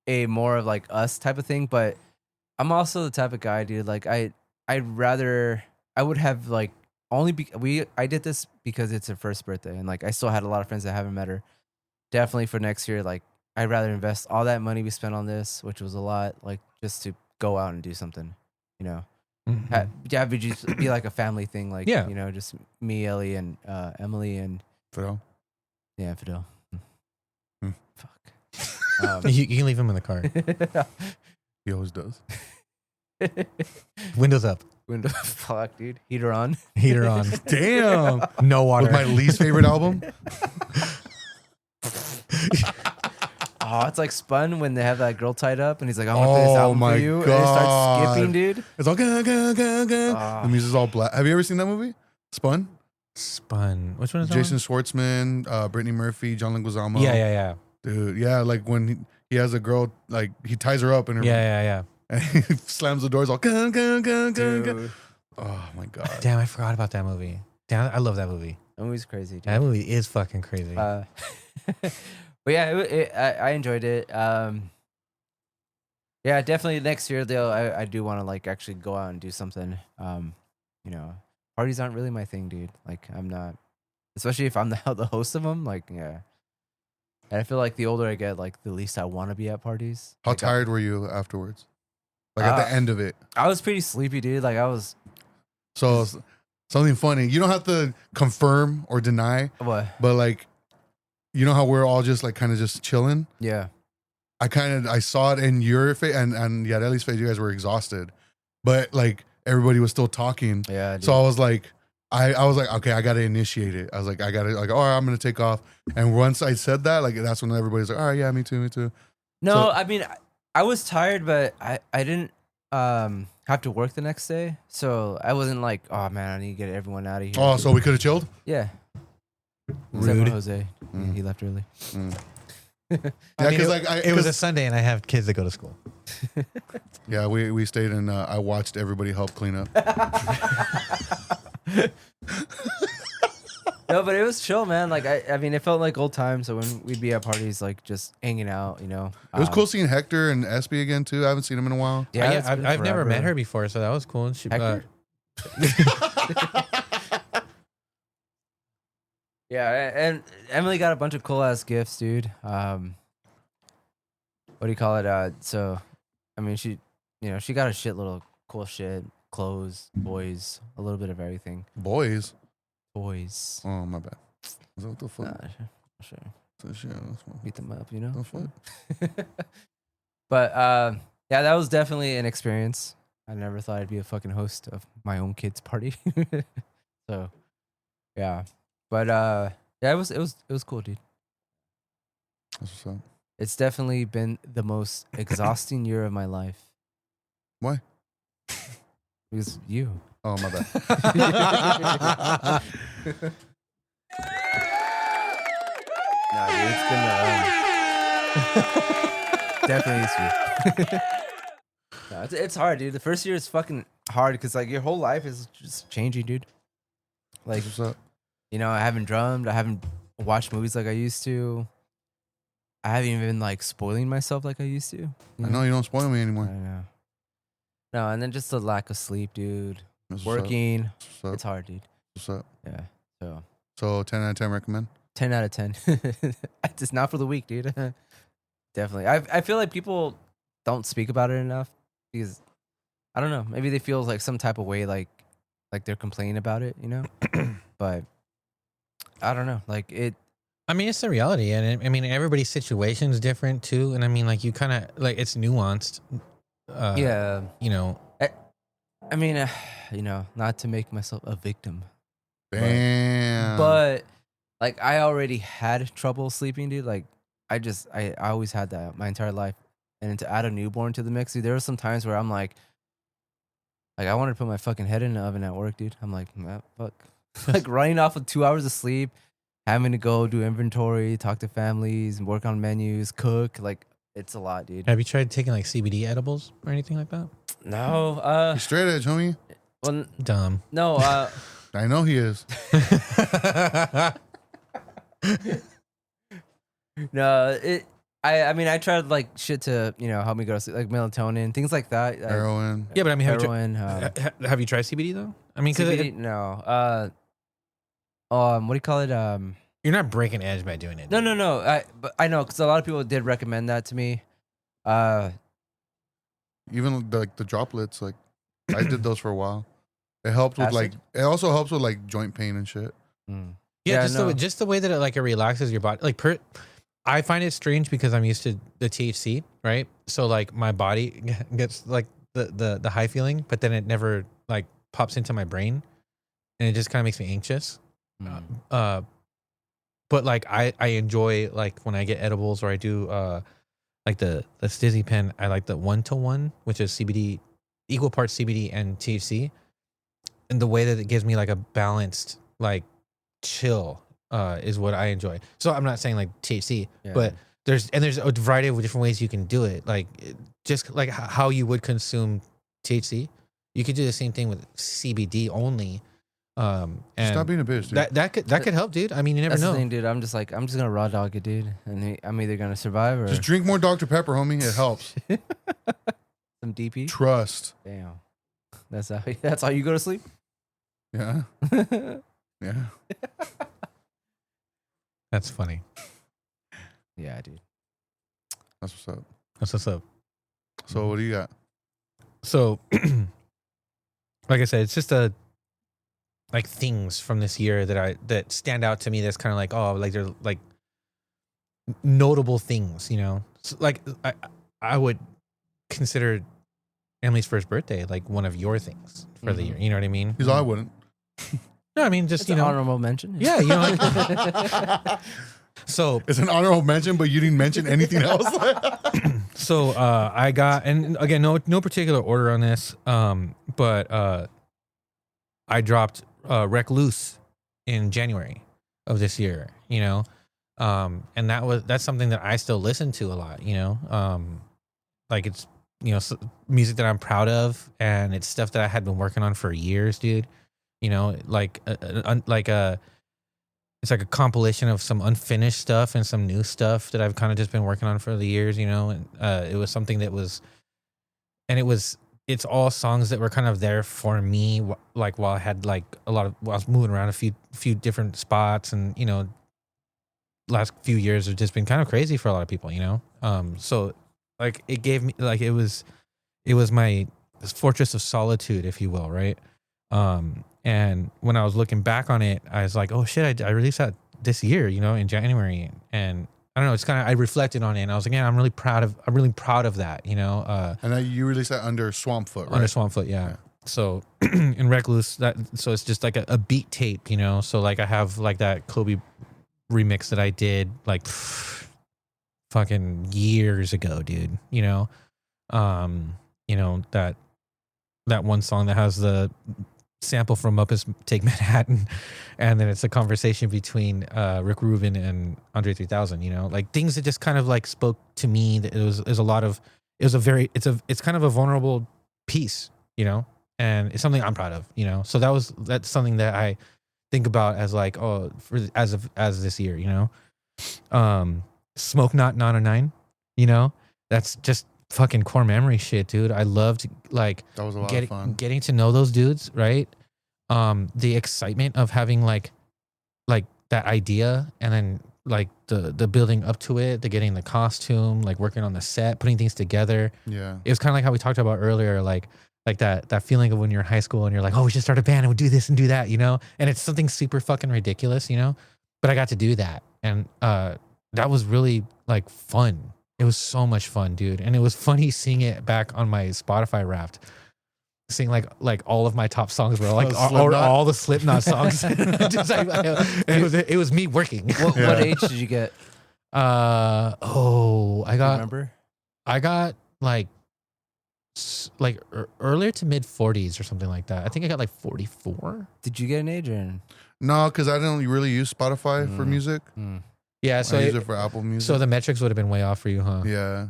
a more of like us type of thing. But I'm also the type of guy, dude. Like I would have like I did this because it's her first birthday, and like I still had a lot of friends that haven't met her. Definitely for next year, like I'd rather invest all that money we spent on this, which was a lot, like just to go out and do something, you know. Mhm. Yeah, but just be like a family thing, like, Yeah. you know, just me, Ellie, and Emily, and Fidel. yeah, Fidel. Hmm. Fuck. You can leave him in the car. He always does. Windows up, Window fuck, dude. Heater on. heater on, Damn. no water. Was my least favorite album. Oh, it's like Spun when they have that girl tied up, and he's like, "I want this Oh album my for you," and it God. starts skipping, dude. It's all Ah. the music's all black. Have you ever seen that movie? Spun? Spun. Which one is that? Jason Schwartzman, Brittany Murphy, John Leguizamo. One? Yeah. Dude, yeah, like when he has a girl, like he ties her up and her Yeah. and he slams the doors all Dude, Oh my god. Damn, I forgot about that movie. Damn, I love that movie. that movie's crazy, dude. That movie is fucking crazy. But yeah, I enjoyed it. Yeah, definitely next year though. I do want to like actually go out and do something. You know, parties aren't really my thing, dude. Like I'm not, especially if I'm the host of them. Like yeah, and I feel like the older I get, like the least I want to be at parties. How Like, tired were you afterwards? Like at the end of it. I was pretty sleepy, dude. Like I was So something funny. You don't have to confirm or deny, what? but like you know how we're all just like kind of just chilling? Yeah, I saw it in your face and Yareli's face. You guys were exhausted, but like everybody was still talking. yeah. Dude. So I was like, I was like, okay, I got to initiate it. I was like, I got to like, all right, I'm going to take off. And once I said that, like, that's when everybody's like, all right, yeah, me too. No, So- I mean, I was tired, but I didn't have to work the next day, so I wasn't like, oh man, I need to get everyone out of here. Oh, so we could have chilled? yeah. Except for Rude. Jose, Mm. he left early. Yeah, I mean, because like it was a Sunday and I have kids that go to school. yeah, we stayed and I watched everybody help clean up. No, but it was chill, man. Like I mean, it felt like old times. So when we'd be at parties, like just hanging out, you know. It was cool seeing Hector and Espy again too. I haven't seen him in a while. Yeah, Yeah, it's been I've never forever. met her before, so that was cool. And she, Hector? Yeah, and Emily got a bunch of cool ass gifts, dude. What do you call it? So, I mean, she got a shitload of cool shit, clothes, boys, a little bit of everything. Boys. Toys. Oh my bad. What the fuck? Nah, sure. Shit, that's what- Beat them up, you know. the fuck? But yeah, that was definitely an experience. I never thought I'd be a fucking host of my own kid's party. So, yeah. But yeah, it was cool, dude. That's what's up. It's definitely been the most exhausting year of my life. Why? Because you. Oh my bad. Nah, dude, it's been definitely this year. No, it's hard, dude. The first year is fucking hard because like your whole life is just changing, dude. Like That's what's up. you know, I haven't drummed. I haven't watched movies like I used to. I haven't even been like spoiling myself like I used to. I know you don't spoil me I anymore. know. No, and then just the lack of sleep, dude. That's what's up. Working, That's what's it's up. hard, dude. What's up? Yeah. So So 10 out of 10 recommend. 10 out of 10. It's not for the weak, dude. Definitely. I feel like people don't speak about it enough because I don't know. Maybe they feel like some type of way, like they're complaining about it, you know. But I don't know. Like it. I mean, it's the reality, and I mean, everybody's situation is different too. And I mean, like you kind of like it's nuanced. Yeah. You know, I mean, you know, not to make myself a victim, Damn. but like I already had trouble sleeping, dude. Like I always had that my entire life, and to add a newborn to the mix, dude, there were some times where I'm like I wanted to put my fucking head in the oven at work, dude. I'm like, ah, fuck, like running off of 2 hours of sleep, having to go do inventory, talk to families, work on menus, cook. Like it's a lot, dude. have you tried taking like CBD edibles or anything like that? No, You're straight edge, homie. well, Dumb. no, I know he is. no. I mean, I tried like shit to help me go to sleep, like melatonin, things like that. Heroin. Yeah, but I mean, Heroin. have you tried CBD though? I mean, because CBD, no. What do you call it? you're not breaking edge by doing it. No. But I know because a lot of people did recommend that to me. Even like the droplets, like I did those for a while. It helped with like Acid? it also helps with like joint pain and shit. mm. Yeah, Yeah, just no. just the way that it like it relaxes your body. Like I find it strange because I'm used to the THC, right? So like my body gets like the high feeling, but then it never like pops into my brain, and it just kind of makes me anxious. But like I enjoy like when I get edibles or I do like the Stizzy pen. I like the 1-to-1, which is CBD, equal parts CBD and THC, and the way that it gives me like a balanced like chill is what I enjoy. So I'm not saying like THC, but there's a variety of different ways you can do it. Like just like how you would consume THC, you could do the same thing with CBD only. And Stop being a bitch, dude. that could help, dude. I mean, you never That's know. the thing, dude. I'm just gonna raw dog it, dude, and I'm either gonna survive or Just drink more Dr. Pepper, homie. It helps. some DP. Trust. Damn, that's how you go to sleep. Yeah. Yeah. That's funny. Yeah, dude. That's what's up. That's what's up. So what do you got? So, like I said, it's just like things from this year that stand out to me. That's kind of like, oh, like they're like notable things, you know. So like I would consider Emily's first birthday like one of your things for the year. You know what I mean? Because I wouldn't. No, I mean just It's you an know, honorable mention. yeah, you know. Like, so It's an honorable mention, but you didn't mention anything else. So I got, and again, no particular order on this, but I dropped Wreck Loose in January of this year, you know, and that's something that I still listen to a lot, you know, like it's, you know, music that I'm proud of, and it's stuff that I had been working on for years, dude, you know, like it's like a compilation of some unfinished stuff and some new stuff that I've kind of just been working on for the years, you know. And it was something that was, and it's all songs that were kind of there for me, like while I had like while I was moving around a few different spots, and you know, last few years have just been kind of crazy for a lot of people, you know. So like it gave me like it was my fortress of solitude, if you will, right? And when I was looking back on it, I was like, oh shit, I released that this year, you know, in January. And I don't know, it's kind of, I reflected on it and I was like, yeah, I'm really proud of that, you know. And you released that under Swampfoot, right? Under Swampfoot, yeah. So in Recluse, so it's just like a beat tape, you know. So like I have like that Kobe remix that I did like fucking years ago, dude, you know. You know, that one song that has the sample from Muppets Take Manhattan, and then it's a conversation between Rick Rubin and Andre 3000, you know, like things that just kind of like spoke to me. That it's kind of a vulnerable piece, you know, and it's something I'm proud of, you know. So that's something that I think about as like, oh, as this year, you know. Smoke Not 909, you know, that's just fucking core memory shit, dude. I loved like That was a lot of fun. getting to know those dudes, right? The excitement of having like that idea, and then like the building up to it, the getting the costume, like working on the set, putting things together. Yeah. It was kind of like how we talked about earlier, like that feeling of when you're in high school and you're like, oh, we should start a band and we'll do this and do that, you know? And it's something super fucking ridiculous, you know? But I got to do that. And that was really like fun. It was so much fun, dude. And it was funny seeing it back on my Spotify Wrapped. Seeing like all of my top songs were like all the Slipknot songs. Just like, it was me working. What age did you get? I Remember? got like earlier to mid 40s or something like that. I think I got like 44. Did you get an age or? No, because I don't really use Spotify for music. Yeah, so I use it for Apple Music. So the metrics would have been way off for you, huh? Yeah.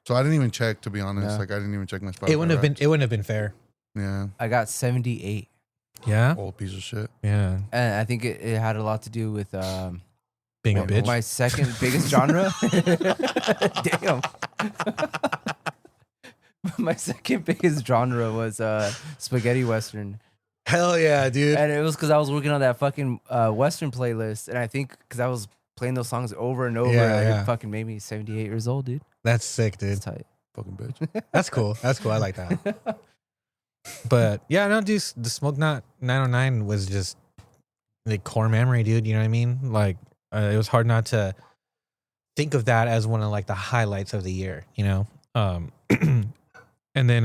So I didn't even check, to be honest. Yeah. Like I didn't even check my Spotify. It wouldn't have been fair. Yeah. I got 78, Yeah. Old piece of shit. Yeah. and I think it had a lot to do with Being a bitch. my second biggest genre. Damn. My second biggest genre was spaghetti western. Hell yeah, dude. And it was because I was working on that fucking Western playlist, and I think because I was playing those songs over and over, Yeah. it fucking made me 78 years old, dude. That's sick, dude. It's tight. Fucking bitch. That's cool. That's cool. I like that. But yeah, no, dude, the Smoke Not 909 was just the core memory, dude. You know what I mean? Like, it was hard not to think of that as one of like the highlights of the year, you know. And then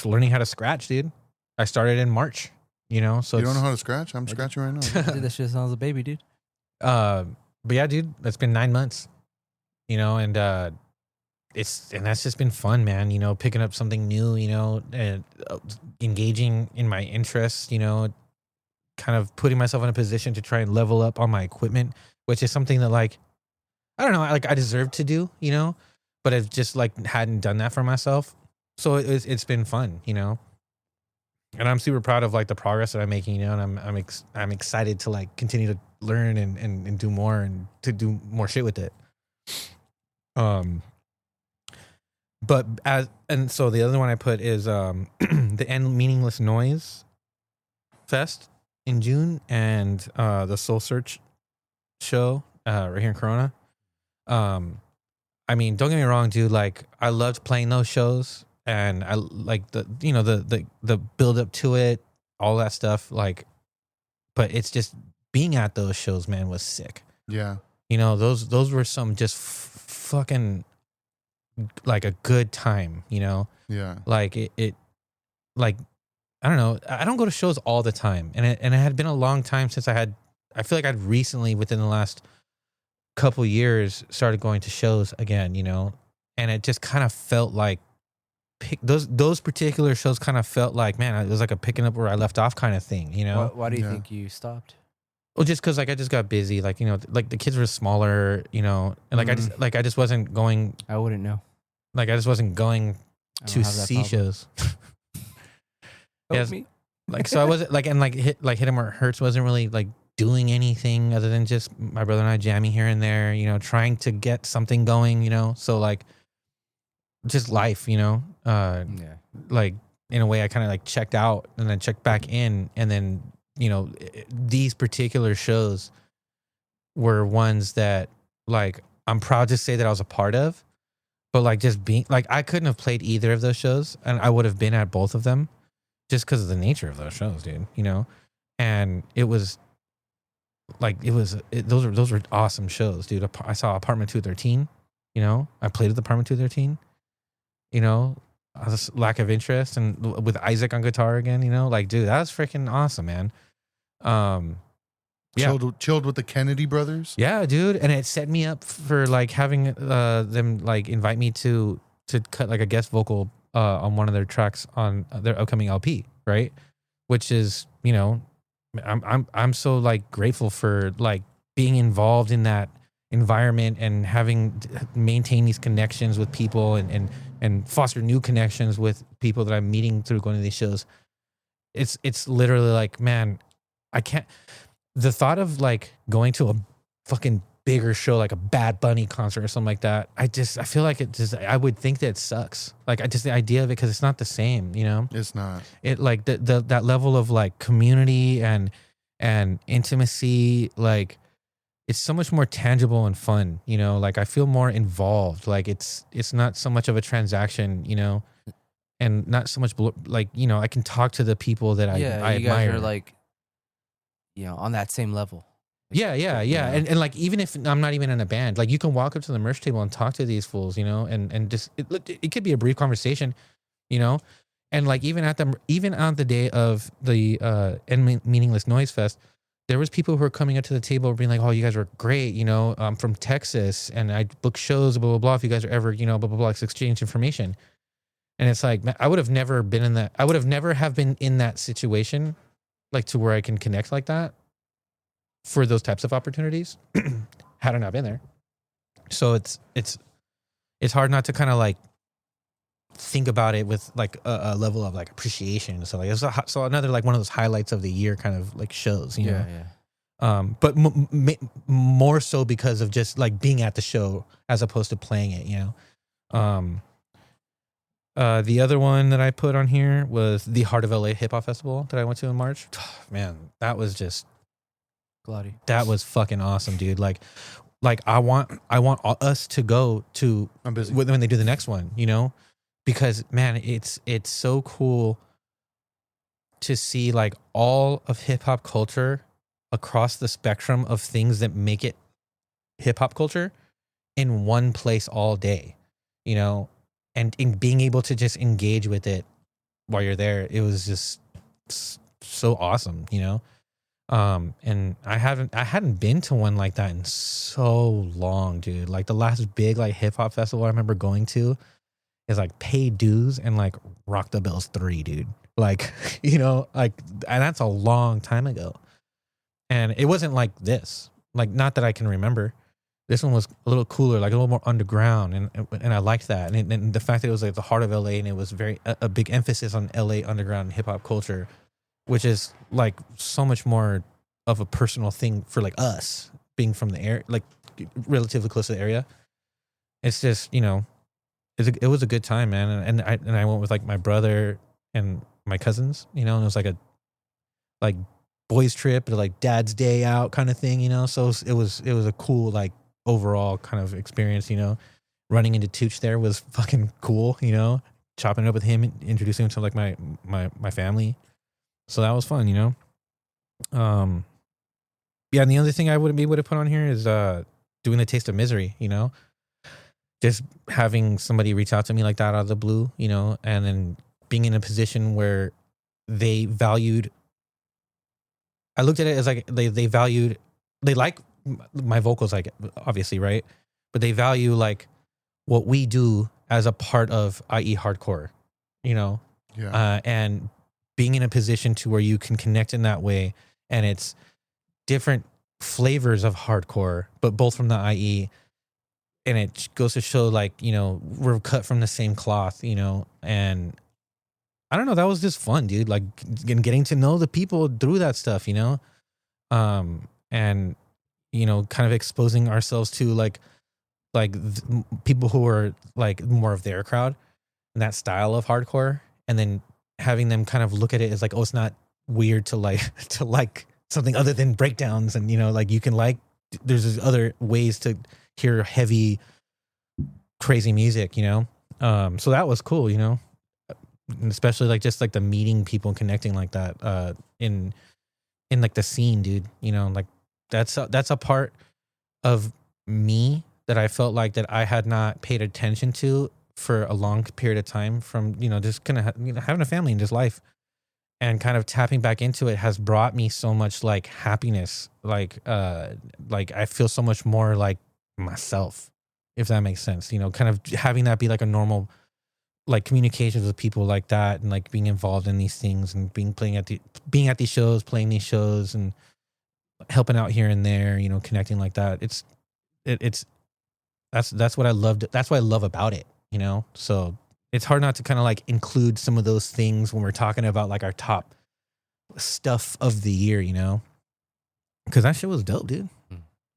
learning how to scratch, dude. I started in March, you know. So You don't know how to scratch? I'm scratching right now. I did that shit since I was a baby, dude. But yeah, dude, that's been 9 months, you know, and that's just been fun, man. You know, picking up something new, you know, and engaging in my interests, you know, kind of putting myself in a position to try and level up on my equipment, which is something that like, I don't know, like I deserve to do, you know, but I've just like hadn't done that for myself. So it's been fun, you know, and I'm super proud of like the progress that I'm making, you know, and I'm excited to like continue to learn and do more and to do more shit with it. But so the other one I put is the End Meaningless Noise Fest in June and the Soul Search show right here in Corona. I mean, don't get me wrong, dude. Like, I loved playing those shows, and I like the build up to it, all that stuff. Like, but it's just being at those shows, man, was sick. Yeah. You know, those were some just fucking like a good time. You know, Yeah. like it like I don't know. I don't go to shows all the time, and it had been a long time since I feel like I'd recently, within the last couple years, started going to shows again, you know, and it just kind of felt like those particular shows kind of felt like, man, it was like a picking up where I left off kind of thing, you know. Why do you Yeah. think you stopped? Well, just because like I just got busy, like, you know, like the kids were smaller, you know, and like I just wasn't going, I wouldn't know. like I just wasn't going I don't to have that see problem. shows. Help Yes. me. Like, so I wasn't like, and like Hit 'Em or It Hurts wasn't really like doing anything other than just my brother and I jamming here and there, you know, trying to get something going, you know. So like just life, you know, Yeah. like in a way I kind of like checked out and then checked back in, and then, you know, these particular shows were ones that like I'm proud to say that I was a part of, but like just being like, I couldn't have played either of those shows and I would have been at both of them just because of the nature of those shows, dude, you know. And it was like those were awesome shows, dude. I saw Apartment 213, you know. I played with Apartment 213, you know. I was lack of interest, and with Isaac on guitar again, you know, like, dude, that was freaking awesome, man. Yeah. Chilled with the Kennedy brothers. Yeah, dude, and it set me up for like having them like invite me to cut like a guest vocal on one of their tracks on their upcoming LP, right? Which is, you know, I'm so like grateful for like being involved in that environment and having maintain these connections with people and foster new connections with people that I'm meeting through going to these shows. It's literally like, man, I can't. The thought of like going to a fucking bigger show, like a Bad Bunny concert or something like that, I feel like I would think that it sucks. Like the idea of it, because it's not the same, you know. It's not. It like that level of like community and intimacy, like it's so much more tangible and fun, you know. Like I feel more involved. Like it's not so much of a transaction, you know, and not so much like, you know, I can talk to the people that I you admire. guys are like, you know, on that same level. Yeah. Yeah. And like, even if I'm not even in a band, like you can walk up to the merch table and talk to these fools, you know, and just, it could be a brief conversation, you know. And like, even on the day of the End Meaningless Noise Fest, there was people who were coming up to the table being like, oh, you guys were great. You know, I'm from Texas and I book shows, blah, blah, blah. If you guys are ever, you know, blah, blah, blah, let's exchange information. And it's like, man, I would have never been in that. I would have never have been in that situation, like to where I can connect like that for those types of opportunities had I not been there. So it's hard not to kind of like think about it with like a level of like appreciation. So like, so another like one of those highlights of the year kind of like shows, you know? Yeah. But more so because of just like being at the show as opposed to playing it, you know? The other one that I put on here was the Heart of LA Hip Hop Festival that I went to in March. Man, that was just, Glady. that was fucking awesome, dude. Like I want us to go to I'm busy. when they do the next one, you know, because man, it's so cool to see like all of hip hop culture across the spectrum of things that make it hip hop culture in one place all day, you know, and in being able to just engage with it while you're there, it was just so awesome, you know. And I hadn't been to one like that in so long, dude. Like the last big like hip hop festival I remember going to is like Pay Dues and like Rock the Bells 3, dude. Like, you know, like, and that's a long time ago. And it wasn't like this, like, not that I can remember. This one was a little cooler, like a little more underground, and I liked that. And the fact that it was like the heart of LA, and it was very a big emphasis on LA underground hip hop culture, which is like so much more of a personal thing for like us being from the area, like relatively close to the area. It's just, you know, it was a good time, man. And I went with like my brother and my cousins, you know, and it was like a like boys trip or like dad's day out kind of thing, you know. So it was a cool like overall kind of experience, you know. Running into Tooch there was fucking cool, you know. Chopping it up with him, introducing him to like my family. So that was fun, you know. Yeah, and the other thing I would be able to put on here is doing the Taste of Misery, you know. Just having somebody reach out to me like that out of the blue, you know, and then being in a position where they valued, I looked at it as like they valued, they like my vocals, like obviously, right? But they value like what we do as a part of, i.e. hardcore, you know? Yeah. And being in a position to where you can connect in that way, and it's different flavors of hardcore, but both from the IE. And it goes to show, like, you know, we're cut from the same cloth, you know, and I don't know, that was just fun, dude. Like getting to know the people through that stuff, you know, and you know, kind of exposing ourselves to like people who are like more of their crowd and that style of hardcore, and then having them kind of look at it as like, oh, it's not weird to like something other than breakdowns, and you know, like you can like there's other ways to hear heavy, crazy music, you know. So that was cool, you know, and especially like just like the meeting people and connecting like that in like the scene, dude. You know, like that's a part of me that I felt like that I had not paid attention to for a long period of time, from, you know, just kind of you know, having a family in just life, and kind of tapping back into it has brought me so much like happiness, like I feel so much more like myself, if that makes sense, you know, kind of having that be like a normal like communications with people like that, and like being involved in these things, and being at these shows, playing these shows, and helping out here and there, you know, connecting like that. That's what I loved. That's what I love about it, you know. So it's hard not to kind of like include some of those things when we're talking about like our top stuff of the year, you know, because that shit was dope, dude.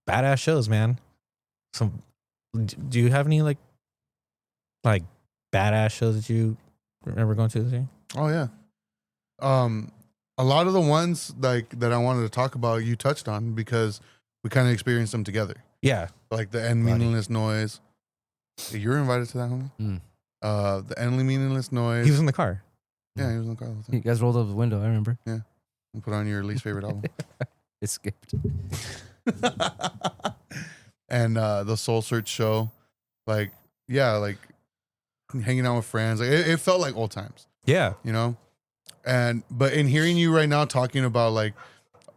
Badass shows, man. So do you have any like badass shows that you remember going to this year? Oh yeah. A lot of the ones like that I wanted to talk about, you touched on, because we kind of experienced them together. Yeah. Like the End Meaningless Noise. You were invited to that, homie? The Endly Meaningless Noise. He was in the car. Yeah, he was in the car all the time. You guys rolled up the window, I remember. And put on your least favorite album. It skipped. And the Soul Search show. Like, yeah, like hanging out with friends. Like it felt like old times. Yeah. You know? But in hearing you right now talking about like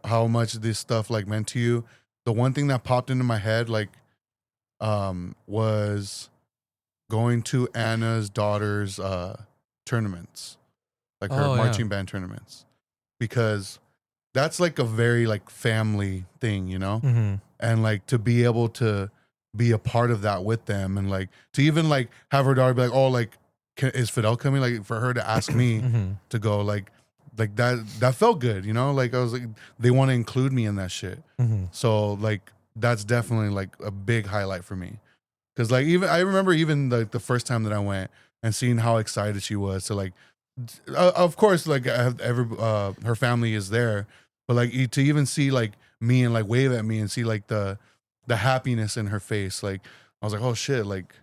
how much this stuff like meant to you, the one thing that popped into my head like was going to Anna's daughter's tournaments, like her marching band tournaments, because that's like a very like family thing, you know. Mm-hmm. And like to be able to be a part of that with them, and like to even like have her daughter be like, oh, like is Fidel coming? Like for her to ask me to go, like that felt good, you know. Like I was like, they want to include me in that shit. So like that's definitely like a big highlight for me, because like even I remember even like the first time that I went and seeing how excited she was to like, of course, like her family is there, but like to even see like me and like wave at me and see like the happiness in her face, like I was like, oh shit, like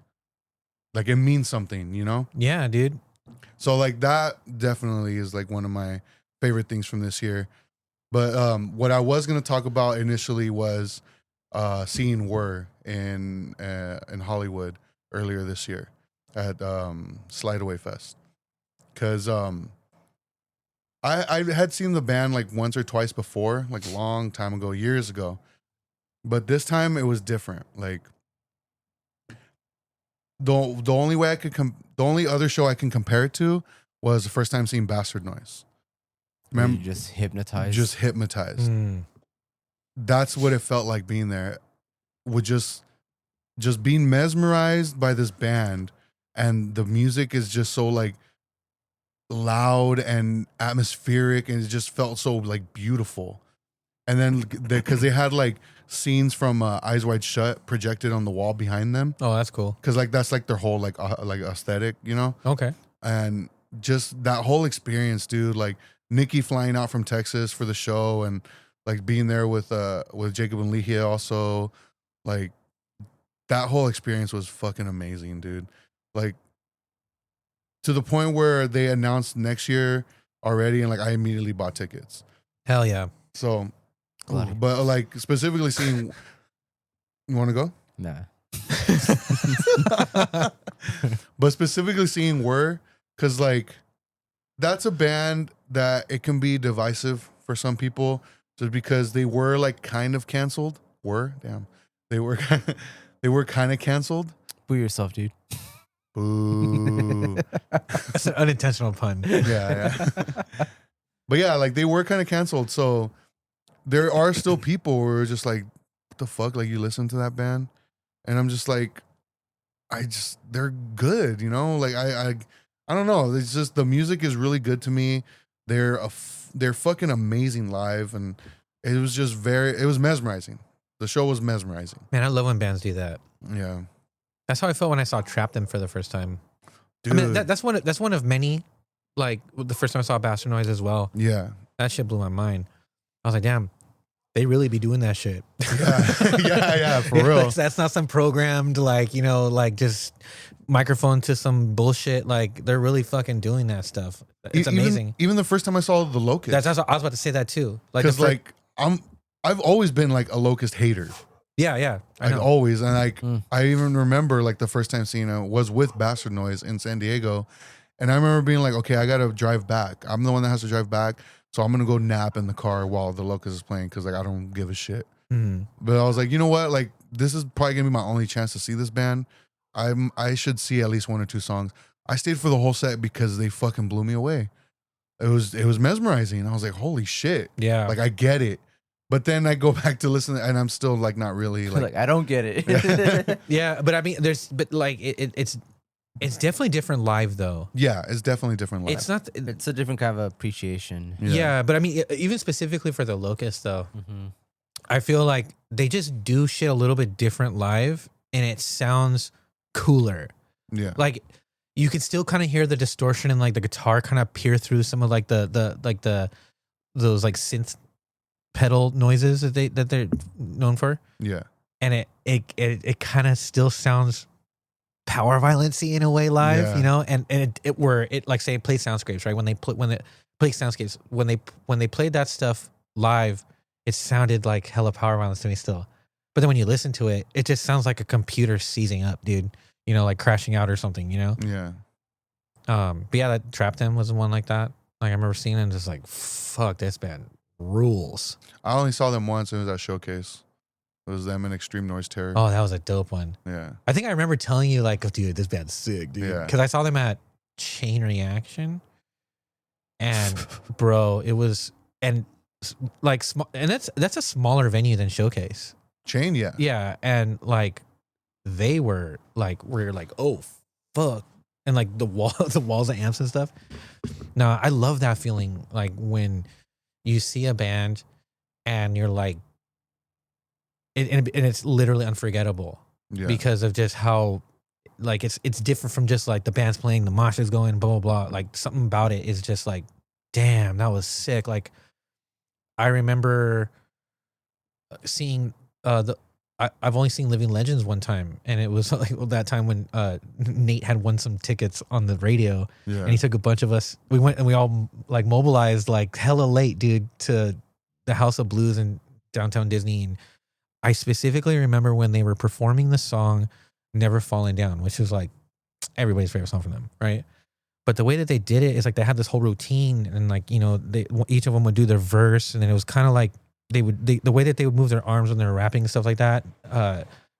it means something, you know? Yeah, dude. So like that definitely is like one of my favorite things from this year. But what I was gonna talk about initially was seeing Were in Hollywood earlier this year at Slide Away Fest, because I had seen the band like once or twice before, like a long time ago, years ago, but this time it was different. Like the only way I could the only other show I can compare it to was the first time seeing Bastard Noise. Were you just hypnotized. Just hypnotized. That's what it felt like being there. With just being mesmerized by this band, and the music is just so like loud and atmospheric, and it just felt so like beautiful. And then because they had like scenes from Eyes Wide Shut projected on the wall behind them, Oh, that's cool. because like that's like their whole like aesthetic, you know. Okay. And just that whole experience, dude. Like Nikki flying out from Texas for the show, and like being there with Jacob and Lihia also, like that whole experience was fucking amazing, dude. Like to the point where they announced next year already, and like I immediately bought tickets. Hell yeah. So, Bloody. but like specifically seeing, you want to go? Nah. But specifically seeing Were, because like that's a band that it can be divisive for some people, just because they were like kind of canceled. They were kind of canceled. Boo yourself, dude. Boo. That's an unintentional pun. Yeah. But yeah, like they were kind of canceled. So there are still people who are just like, what the fuck? Like you listen to that band? And I'm just like, they're good, you know? Like I don't know. It's just the music is really good to me. They're fucking amazing live, and it was just it was mesmerizing. The show was mesmerizing. Man, I love when bands do that. Yeah. That's how I felt when I saw Trap Them for the first time. Dude. I mean, that's one of many. Like the first time I saw Bastard Noise as well. Yeah. That shit blew my mind. I was like, damn, they really be doing that shit. Yeah. yeah, for real. That's not some programmed, like, you know, like just microphone to some bullshit. Like they're really fucking doing that stuff. It's amazing. Even the first time I saw the Locust. I was about to say that too. Like, because like I've always been like a Locust hater. yeah, I Like know. always. And like I even remember like the first time seeing it was with Bastard Noise in San Diego. And I remember being like, okay, I gotta drive back. I'm the one that has to drive back. So I'm gonna go nap in the car while the Locust is playing, because like I don't give a shit. Mhm. But I was like, you know what? Like this is probably gonna be my only chance to see this band. I should see at least one or two songs. I stayed for the whole set because they fucking blew me away. It was mesmerizing. I was like, holy shit. Yeah. Like I get it. But then I go back to listen, and I'm still like not really Like I don't get it. yeah, but I mean, it's definitely different live though. yeah, it's definitely different live. It's not. It's a different kind of appreciation. Yeah, but I mean, even specifically for the Locust though, Mm-hmm. I feel like they just do shit a little bit different live, and it sounds cooler. Yeah. Like you can still kind of hear the distortion and like the guitar kind of peer through some of like those like synth pedal noises that they're known for, Yeah. and it kind of still sounds power violency in a way live, Yeah. you know, and it like say play Soundscapes, right? When they play Soundscapes, when they played that stuff live, it sounded like hella power violence to me still. But then when you listen to it, it just sounds like a computer seizing up, dude. You know, like crashing out or something, you know? Yeah. But yeah, that Trap Them was the one like that. Like I remember seeing it and just like, fuck, this band rules. I only saw them once. It was at Showcase. It was them and Extreme Noise Terror. Oh, that was a dope one. Yeah. I think I remember telling you like, oh, dude, this band's sick, dude. Yeah. Because I saw them at Chain Reaction. And bro, it was, and like, and that's a smaller venue than Showcase. Chain, yeah. Yeah, and like they were like, we're like, oh fuck, and like the walls of amps and stuff. No, I love that feeling, like when you see a band and you're like, and it's literally unforgettable Yeah. because of just how like it's different from just like the band's playing, the mosh is going, blah blah blah. Like something about it is just like, damn, that was sick. Like I remember seeing I've only seen Living Legends one time, and it was like that time when Nate had won some tickets on the radio, Yeah. and he took a bunch of us. We went and we all like mobilized like hella late, dude, to the House of Blues in downtown Disney, and I specifically remember when they were performing the song "Never Falling Down," which is like everybody's favorite song from them, right? But the way that they did it is like they had this whole routine, and like, you know, they each of them would do their verse, and then it was kind of like the way that they would move their arms when they were rapping and stuff like that,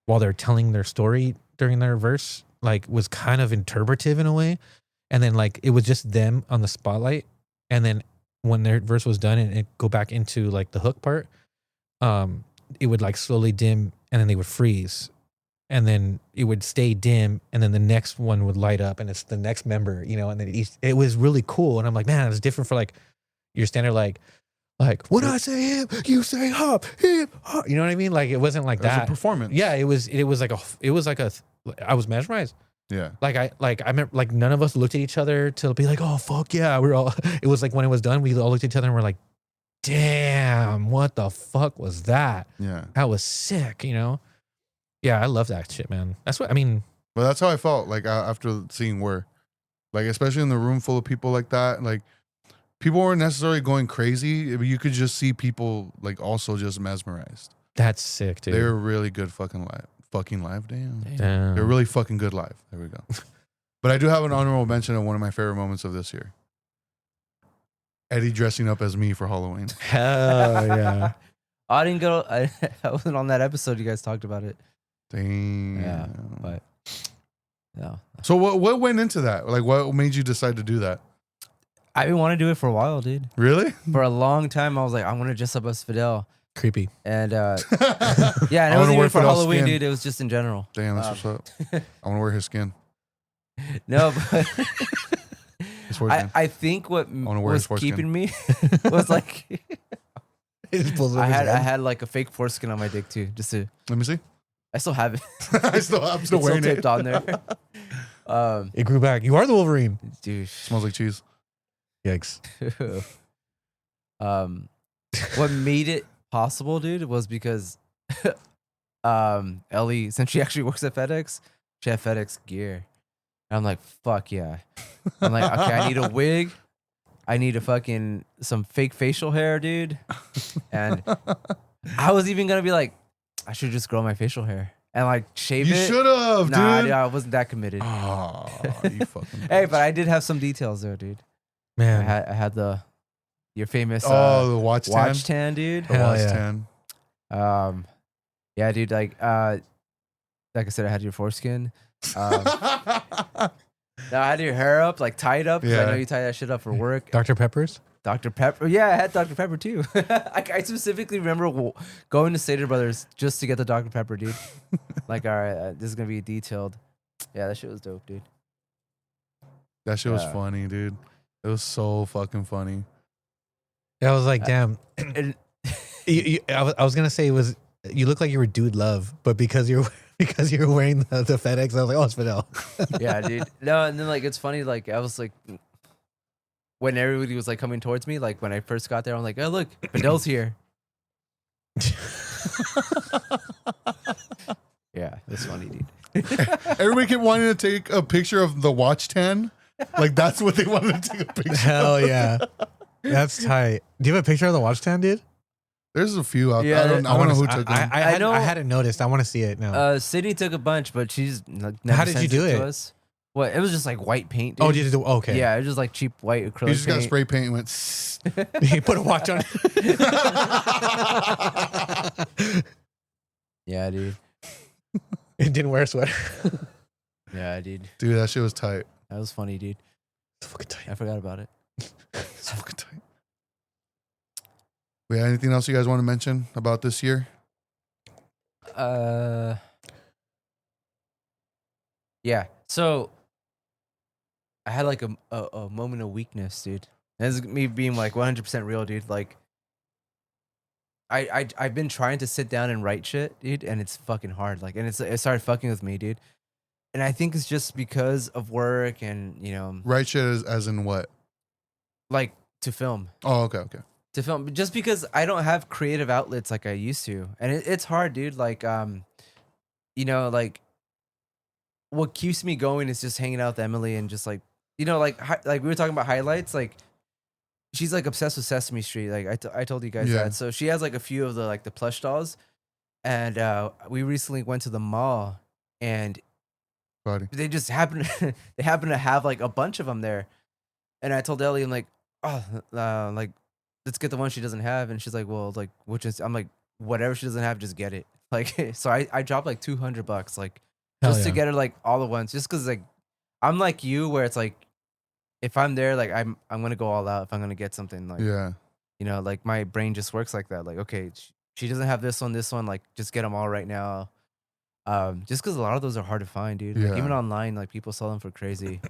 while they're telling their story during their verse, like was kind of interpretive in a way. And then like it was just them on the spotlight, and then when their verse was done and it go back into like the hook part, it would like slowly dim, and then they would freeze. And then it would stay dim, and then the next one would light up, and it's the next member, you know. And then it was really cool. And I'm like, man, it's different for like your standard, like when I say hip, you say hop, hip, hop. You know what I mean? Like it wasn't like It was that. a performance. Yeah, it was like I was mesmerized. Yeah. I remember like none of us looked at each other to be like, oh fuck yeah, we're all. It was like when it was done, we all looked at each other and we're like, damn, what the fuck was that? Yeah. That was sick, you know. Yeah, I love that shit, man. That's what I mean. But that's how I felt like after seeing Where, like especially in the room full of people like that, like people weren't necessarily going crazy. You could just see people like also just mesmerized. That's sick, dude. They were really good fucking live. Damn. Damn. They're really fucking good live. There we go. But I do have an honorable mention of one of my favorite moments of this year. Eddie dressing up as me for Halloween. Hell yeah. I didn't go. I wasn't on that episode. You guys talked about it. Damn. Yeah, but no, So what went into that? Like what made you decide to do that? I've been wanting to do it for a while, dude. Really? For a long time, I was like, I want to dress up as Fidel, Creepy. and yeah, and I it wanna wasn't wear even for Fidel's Halloween, skin. dude. It was just in general. Damn, that's what's up. I want to wear his skin. No, but His foreskin. I think what wanna wear his was foreskin. keeping me was like I had like a fake foreskin on my dick too, just to. Let me see. I still have it. I'm still It's wearing taped it. on there. It grew back. You are the Wolverine. Dude. Smells like cheese. Yikes. What made it possible, dude, was because Ellie, since she actually works at FedEx, she had FedEx gear. And I'm like, fuck yeah. I'm like, okay, I need a wig. I need some fake facial hair, dude. And I was even gonna be like, I should just grow my facial hair and like shave You it. should have, Nah, dude. I wasn't that committed. Oh, you fucking. Hey, bitch. but I did have some details though, dude. I Man. had your famous the watch tan. watch tan, dude. The Hell watch yeah. tan. Yeah, dude. Like I said, I had your foreskin. Now I had your hair up, like tied up. 'Cause I Yeah. know you tie that shit up for work. Dr. Peppers? Dr. Pepper. Yeah, I had Dr. Pepper too. I specifically remember going to Stater Brothers just to get the Dr. Pepper, dude. Like, all right, this is gonna be detailed. Yeah, that shit was dope, dude. That shit was Yeah. funny, dude. It was so fucking funny. I was like, damn. And I was gonna say it was. You look like you were Dude Love, but because you're wearing the FedEx, I was like, oh, it's Fidel. yeah, dude. No, and then like it's funny. Like I was like, when everybody was like coming towards me, like when I first got there, I'm like, oh look, Fidel's here. Yeah, it's funny, dude. Everybody kept wanting to take a picture of the watch tan. Like that's what they wanted to take a picture. Hell yeah, that's tight. Do you have a picture of the watch stand, dude? There's a few out Yeah, there. I don't know who took them. I know- hadn't noticed. I want to see it now. Sydney took a bunch, but she's like, never How did you sent do to it? us. What? It was just like white paint. Dude. Oh, did you do? Okay. Yeah, it was just like cheap white acrylic He just got paint. spray paint and went. "Sss." He put a watch on. Yeah, dude. It didn't wear a sweater. Yeah, dude. Dude, that shit was tight. That was funny, dude. Fucking tight. I forgot about it. So fucking tight. Wait, anything else you guys want to mention about this year? Yeah. So I had like a moment of weakness, dude. And this is me being like 100% real, dude. Like I've been trying to sit down and write shit, dude, and it's fucking hard. Like, and it started fucking with me, dude. And I think it's just because of work and, you know, Right shit as in what? like to film. Oh, okay. To film, just because I don't have creative outlets like I used to, and it's hard, dude. Like, you know, like what keeps me going is just hanging out with Emily and just like, you know, like we were talking about highlights. Like, she's like obsessed with Sesame Street. Like I told you guys Yeah. that. So she has like a few of the like the plush dolls, and we recently went to the mall, and Buddy. they just happened they happened to have like a bunch of them there, and I told Ellie, I'm like, oh, like let's get the one she doesn't have, and she's like, well, like which is, I'm like, whatever she doesn't have, just get it. Like, so I dropped like $200, like Hell just to yeah. get her like all the ones, just because like I'm like you, where it's like if I'm there, like I'm gonna go all out if I'm gonna get something, like Yeah. you know, like my brain just works like that. Like, okay, she doesn't have this one, like just get them all right now. Just because a lot of those are hard to find, dude. Like even Yeah. online, like people sell them for crazy,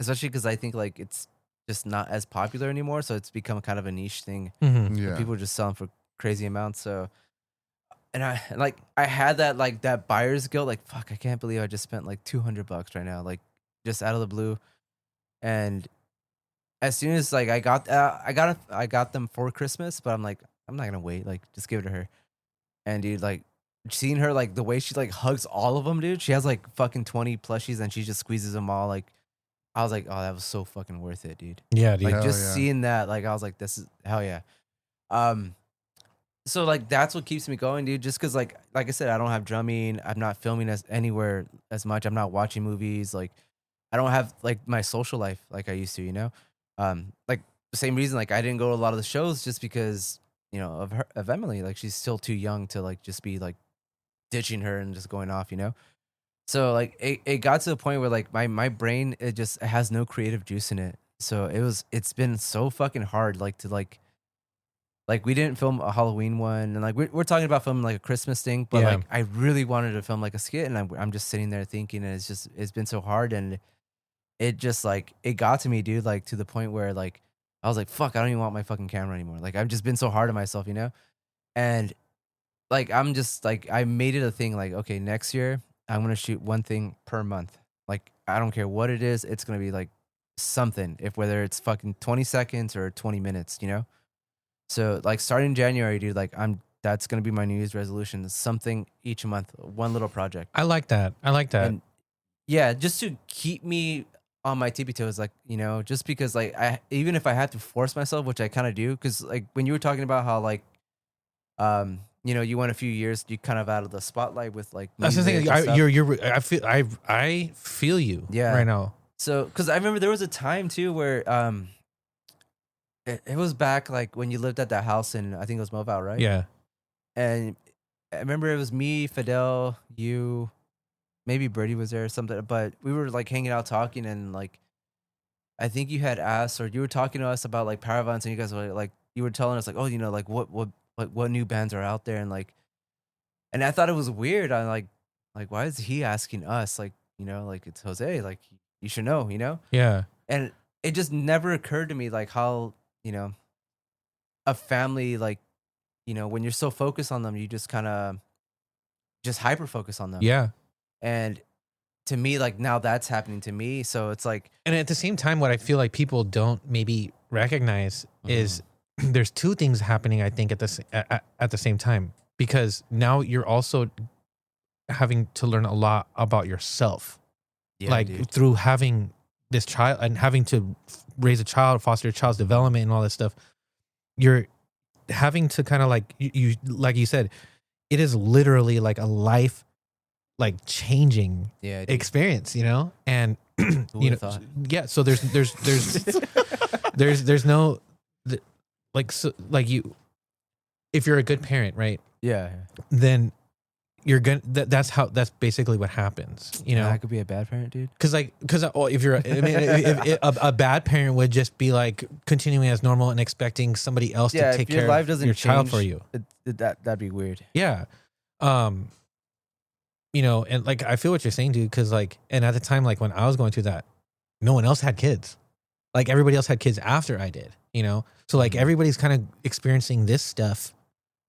especially because I think like it's just not as popular anymore, so it's become kind of a niche thing. Mhm. Yeah. People just sell them for crazy amounts. So, and I had that like that buyer's guilt, like fuck, I can't believe I just spent like $200 right now, like just out of the blue. And as soon as like I got them for Christmas, but I'm like, I'm not gonna wait, like just give it to her. And dude, like seeing her, like the way she like hugs all of them, dude. She has like fucking 20 plushies and she just squeezes them all. Like I was like, oh, that was so fucking worth it, dude. Yeah, dude. Like Hell just yeah. seeing that, like I was like, this is hell yeah. So like that's what keeps me going, dude. Just because like I said, I don't have drumming. I'm not filming as anywhere as much. I'm not watching movies. Like I don't have like my social life like I used to, you know. Like the same reason, like I didn't go to a lot of the shows just because you know of Emily. Like she's still too young to like just be like ditching her and just going off, you know. So like it got to the point where like my brain, it has no creative juice in it. So it's been so fucking hard like to like we didn't film a Halloween one, and like we're talking about filming like a Christmas thing, but Yeah. like I really wanted to film like a skit, and I'm just sitting there thinking, and it's been so hard, and it just like it got to me, dude, like to the point where like I was like, fuck, I don't even want my fucking camera anymore. Like I've just been so hard on myself, you know, and like I'm just like I made it a thing, like okay, next year I'm gonna shoot one thing per month. Like I don't care what it is, it's gonna be like something, if whether it's fucking 20 seconds or 20 minutes, you know. So like starting January, dude, like that's gonna be my New Year's resolution. Something each month, one little project. I like that. I like that. And yeah, just to keep me on my tippy toes, like, you know, just because like even if I had to force myself, which I kind of do, because like when you were talking about how like you know, you went a few years, you kind of out of the spotlight with like That's the thing. music and stuff. I feel you. Yeah. Right now. So, because I remember there was a time too where it was back like when you lived at that house in, I think it was Mobile, right? Yeah. And I remember it was me, Fidel, you, maybe Birdie was there or something, but we were like hanging out talking, and like I think you had asked, or you were talking to us about like Paravans, and you guys were like you were telling us like, oh, you know, like what new bands are out there, and like, and I thought it was weird. I'm like why is he asking us? Like, you know, like it's Jose, like you should know, you know? Yeah. And it just never occurred to me like how, you know, a family, like, you know, when you're so focused on them, you just kind of just hyper focus on them. Yeah. And to me, like now that's happening to me. So it's like, And at the same time, what I feel like people don't maybe recognize is there's two things happening. I think at the same time, because now you're also having to learn a lot about yourself, yeah, like dude. through having this child and having to raise a child, foster a child's development, and all that stuff. You're having to kind of like you like you said, it is literally like a life, like changing Yeah, dude. experience, you know, and Who you know, would've thought? yeah. So there's no like, so like you, if you're a good parent, right, Yeah. then you're gonna that's basically what happens, you know. I could be a bad parent, dude. Because if you're, I mean, if a bad parent would just be like continuing as normal and expecting somebody else Yeah, to take if your care life of doesn't your child change, for you. That'd be weird. Yeah. You know, and like I feel what you're saying, dude, because like, and at the time, like when I was going through that, no one else had kids. Like everybody else had kids after I did, you know? So like everybody's kind of experiencing this stuff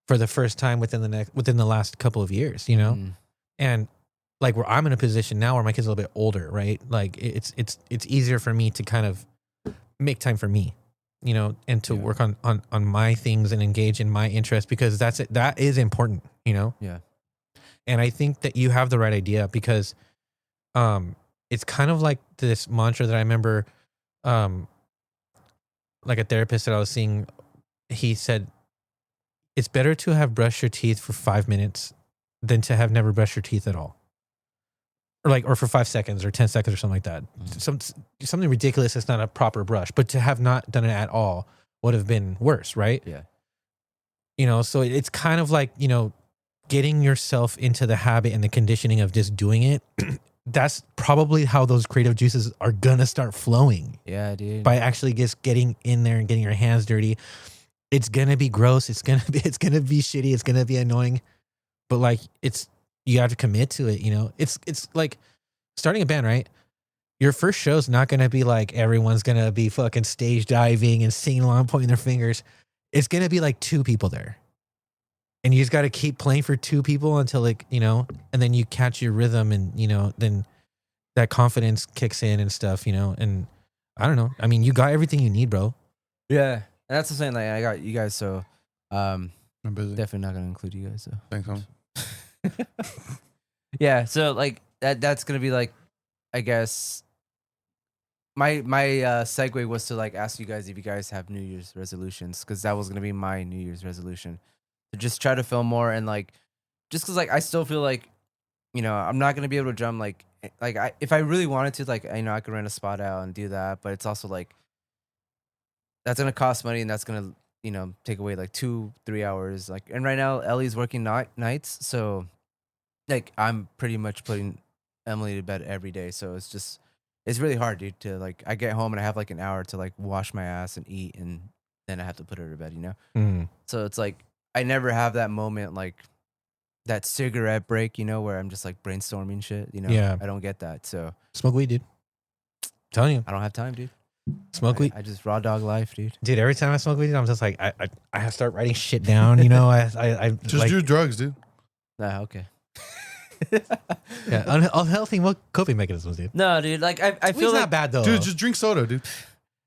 for the first time within the last couple of years, you know? Mm. And like where I'm in a position now where my kid's a little bit older, right? Like it's easier for me to kind of make time for me, you know, and to work on my things and engage in my interest, because that is important, you know? Yeah. And I think that you have the right idea, because it's kind of like this mantra that I remember, like a therapist that I was seeing, he said, it's better to have brushed your teeth for 5 minutes than to have never brushed your teeth at all. Or for 5 seconds or 10 seconds or something like that. Something ridiculous that's not a proper brush, but to have not done it at all would have been worse, right? Yeah. So it's kind of like, getting yourself into the habit and the conditioning of just doing it. That's probably how those creative juices are gonna start flowing. Yeah, dude. By actually just getting in there and getting your hands dirty. It's gonna be gross. It's gonna be shitty. It's gonna be annoying. But like you have to commit to it, It's like starting a band, right? Your first show's not gonna be like everyone's gonna be fucking stage diving and singing along, pointing their fingers. It's gonna be like 2 people there. And you just gotta keep playing for 2 people until and then you catch your rhythm and then that confidence kicks in and stuff, and I don't know. I mean, you got everything you need, bro. Yeah. And that's the same, like I got you guys, so I'm busy. definitely not gonna include you guys, so Thanks, home. yeah, so like that's gonna be like, I guess my segue was to like ask you guys if you guys have New Year's resolutions, because that was gonna be my New Year's resolution, to just try to film more, and like just because like I still feel like I'm not gonna be able to drum like if I really wanted to, like I could rent a spot out and do that, but it's also like that's gonna cost money, and that's gonna take away like 2-3 hours, like, and right now Ellie's working nights, so like I'm pretty much putting Emily to bed every day, so it's really hard, dude, to like I get home and I have like an hour to like wash my ass and eat, and then I have to put her to bed, so it's like I never have that moment, like that cigarette break, where I'm just like brainstorming shit, Yeah. I don't get that, so Smoke weed, dude. I'm telling you. I don't have time, dude. Smoke weed. I just raw dog life, dude. Dude, every time I smoke weed, I'm just like, I have to start writing shit down, I Just like, do drugs, dude. Okay. yeah, unhealthy coping mechanisms, dude. No, dude, like I Weed's feel like not bad though. Dude, just drink soda, dude.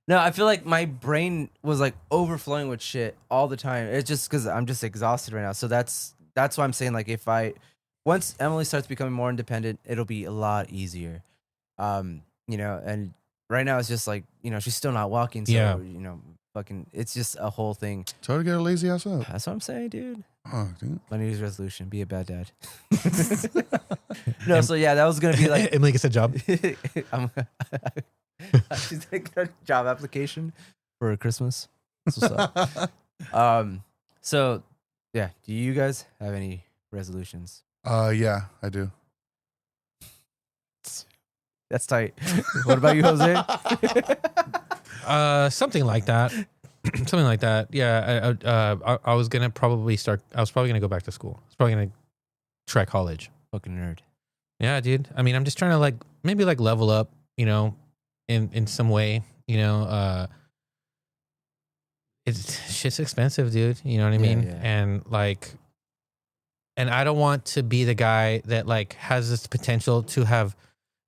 no, I feel like my brain was like overflowing with shit all the time. It's just because I'm just exhausted right now. So that's why I'm saying, like, once Emily starts becoming more independent, it'll be a lot easier. And right now it's just like, she's still not walking. So, Yeah. fucking, it's just a whole thing. Try to get a lazy ass up. That's what I'm saying, dude. Oh, dude. My New Year's resolution: be a bad dad. No, so yeah, that was gonna be like Emily gets a job. she's taking a job application for Christmas. That's what's up. So yeah, do you guys have any resolutions? Yeah, I do. That's tight. What about you, Jose? Something like that. Something like that. Yeah. I was probably gonna go back to school. I was probably gonna try college. Fucking nerd. Yeah, dude. I mean, I'm just trying to like maybe like level up, in some way. Shit's expensive, dude. You know what I mean? Yeah. And I don't want to be the guy that like has this potential to have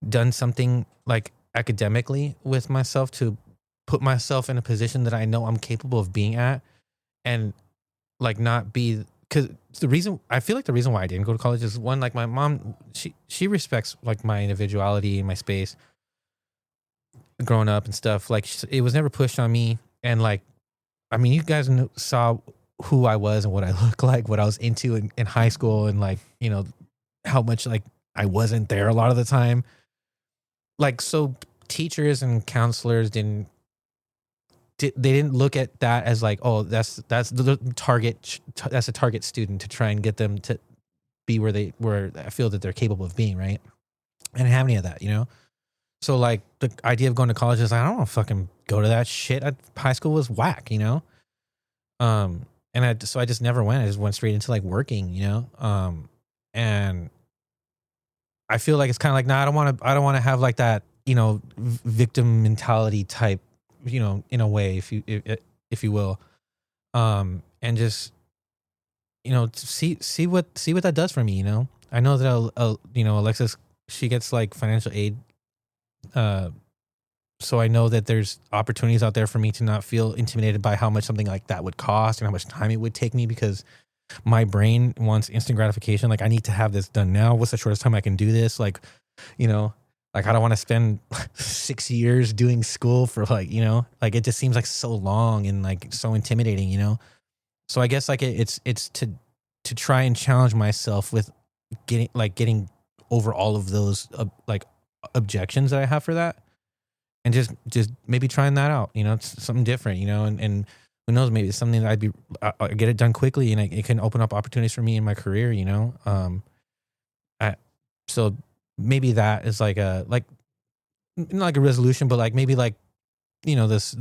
done something like academically with myself to put myself in a position that I know I'm capable of being at, and like not be, because I feel like the reason why I didn't go to college is, one, like my mom, she respects like my individuality and my space growing up and stuff. Like it was never pushed on me. And like, I mean, you guys saw who I was and what I looked like, what I was into in high school, and like, how much like I wasn't there a lot of the time. Like, so teachers and counselors didn't look at that as like, oh, that's the target, that's a target student to try and get them to be where I feel that they're capable of being, right? I didn't have any of that, So like the idea of going to college is like, I don't want to fucking go to that shit. High school was whack, and I just never went. I just went straight into like working, and I feel like it's kind of like, nah, I don't want to have like that, victim mentality type, in a way, if you will, and just, see what that does for me. I know that Alexis, she gets like financial aid, so I know that there's opportunities out there for me to not feel intimidated by how much something like that would cost and how much time it would take me, because my brain wants instant gratification. Like, I need to have this done now. What's the shortest time I can do this? Like, like I don't want to spend 6 years doing school for like, like it just seems like so long and like so intimidating, So I guess like it's to try and challenge myself with getting over all of those like objections that I have for that, and just maybe trying that out. You know, it's something different. You know, and who knows, maybe it's something that I get it done quickly, and it can open up opportunities for me in my career. You know, so maybe that is like not like a resolution, but like maybe like, you know, this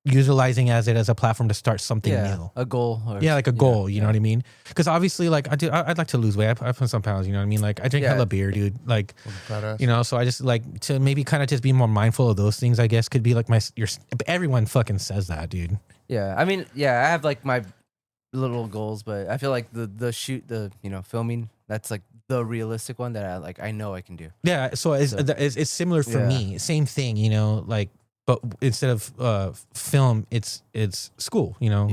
utilizing it as a platform to start something new. A goal. Like a goal, you know what I mean? Because obviously, like I'd like to lose weight. I put some pounds, you know what I mean? Like I drink hella beer, dude. Like, you know, so I just like to maybe kind of just be more mindful of those things. I guess could be like everyone fucking says that, dude. Yeah, I mean, I have like my little goals, but I feel like the filming, that's like the realistic one that I know I can do. Yeah, so it's similar for me. Same thing, you know, like. But instead of film, it's school. You know,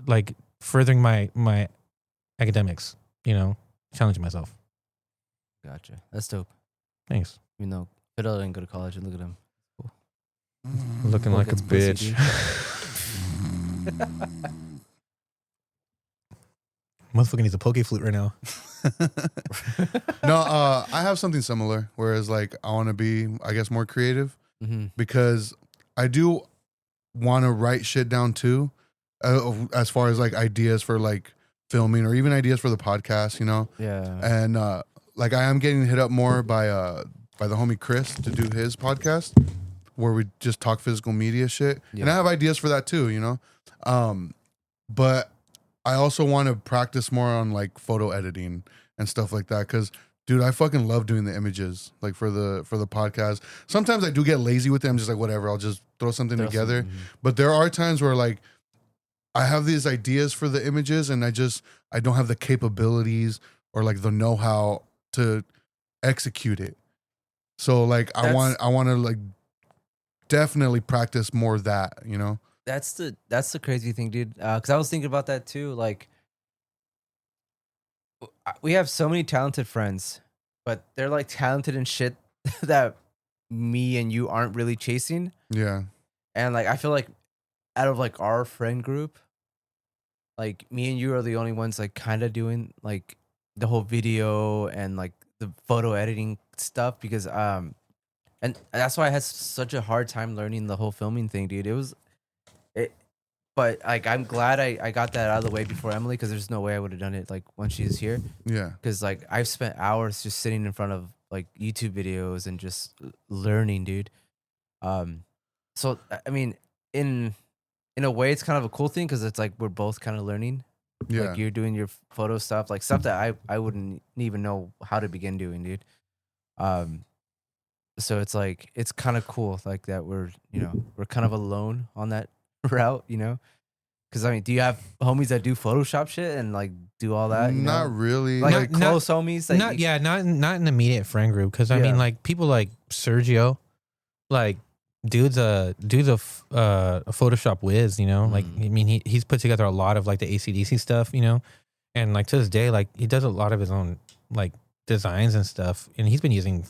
like furthering my academics. You know, challenging myself. Gotcha. That's dope. Thanks. Even though Fidel didn't go to college, and look at him. Cool. Looking like a bitch. Motherfucker needs a poke flute right now. No, I have something similar. Whereas like I want to be, I guess, more creative. Mm-hmm. Because I do want to write shit down too, as far as like ideas for like filming or even ideas for the podcast, you know. Yeah. And like I am getting hit up more by the homie Chris to do his podcast where we just talk physical media shit, and I have ideas for that too, you know. But I also want to practice more on like photo editing and stuff like that because. Dude, I fucking love doing the images, like for the podcast. Sometimes I do get lazy with it. I'm just like, whatever, I'll just throw something together. But there are times where like I have these ideas for the images and I don't have the capabilities or like the know-how to execute it. So like I want to like definitely practice more of that, you know? That's the crazy thing, dude. Because I was thinking about that too. Like, we have so many talented friends, but they're like talented in shit that me and you aren't really chasing. Yeah. And like I feel like out of like our friend group, like me and you are the only ones like kind of doing like the whole video and like the photo editing stuff because and that's why I had such a hard time learning the whole filming thing, dude. But like I'm glad I got that out of the way before Emily because there's no way I would have done it like when she's here. Yeah. Because like I've spent hours just sitting in front of like YouTube videos and just learning, dude. So I mean, in a way, it's kind of a cool thing because it's like we're both kind of learning. Yeah. Like you're doing your photo stuff, like stuff that I wouldn't even know how to begin doing, dude. So it's like it's kind of cool, like that we're kind of alone on that route, you know. Because I mean, do you have homies that do Photoshop shit and like do all that? You not know? really. Like close homies. That not in the immediate friend group. Because I mean, like people like Sergio, like dude's a Photoshop whiz. You know, like I mean, he's put together a lot of like the AC/DC stuff. You know, and like to this day, like he does a lot of his own like designs and stuff, and he's been using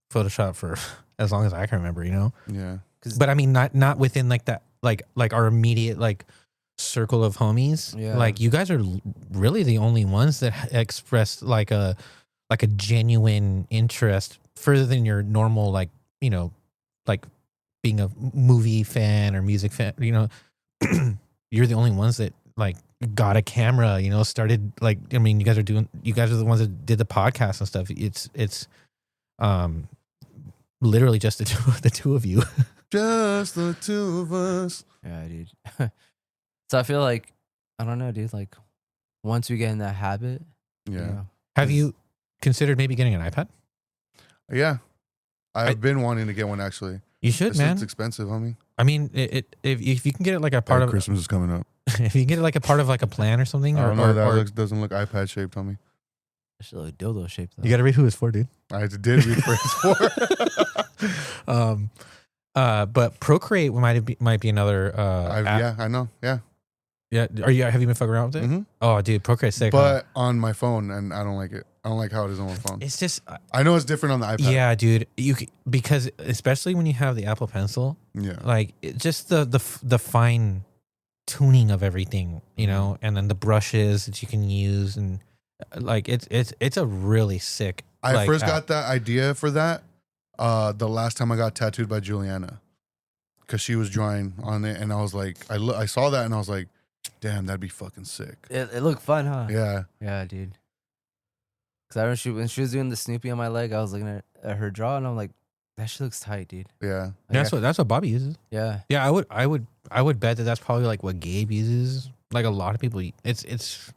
Photoshop for as long as I can remember. You know. Yeah. But I mean, not within like that, like our immediate like circle of homies. Yeah. Like you guys are really the only ones that expressed like a genuine interest further than your normal, like, you know, like being a movie fan or music fan, you know. You're the only ones that like got a camera, you know, started like, I mean, you guys are the ones that did the podcast and stuff. It's literally just the two of you. Just the two of us. Yeah, dude. So I feel like I don't know, dude. Like once we get in that habit, Yeah. Have you considered maybe getting an iPad? Yeah. I've been wanting to get one actually. You should, man. It's expensive, homie. I mean, if you can get it like a part of Christmas is coming up. if you can get it like a part of like a plan or something, I don't know. or Doesn't look iPad shaped, homie. it should look dildo shaped. You got to read who it's for, dude. I did read for it's for. But Procreate might be another. App. Yeah, I know. Yeah. Yeah. Have you been fucking around with it? Mm-hmm. Oh, dude, Procreate's sick. But on my phone, and I don't like it. I don't like how it is on my phone. It's just. I know it's different on the iPad. Yeah, dude. Because especially when you have the Apple Pencil. Yeah. Like just the fine tuning of everything, you know, and then the brushes that you can use, and like it's a really sick. I like, first app. got that idea for that the last time I got tattooed by Juliana, because she was drawing on it, and I was like, I saw that, and I was like, damn, that'd be fucking sick. It looked fun, huh? Yeah, Yeah, dude. Because I remember when she was doing the Snoopy on my leg, I was looking at her draw, and I'm like, that shit looks tight, dude. yeah. Like, That's what Bobby uses. yeah. Yeah, I would bet that that's probably like what Gabe uses. Like a lot of people, it's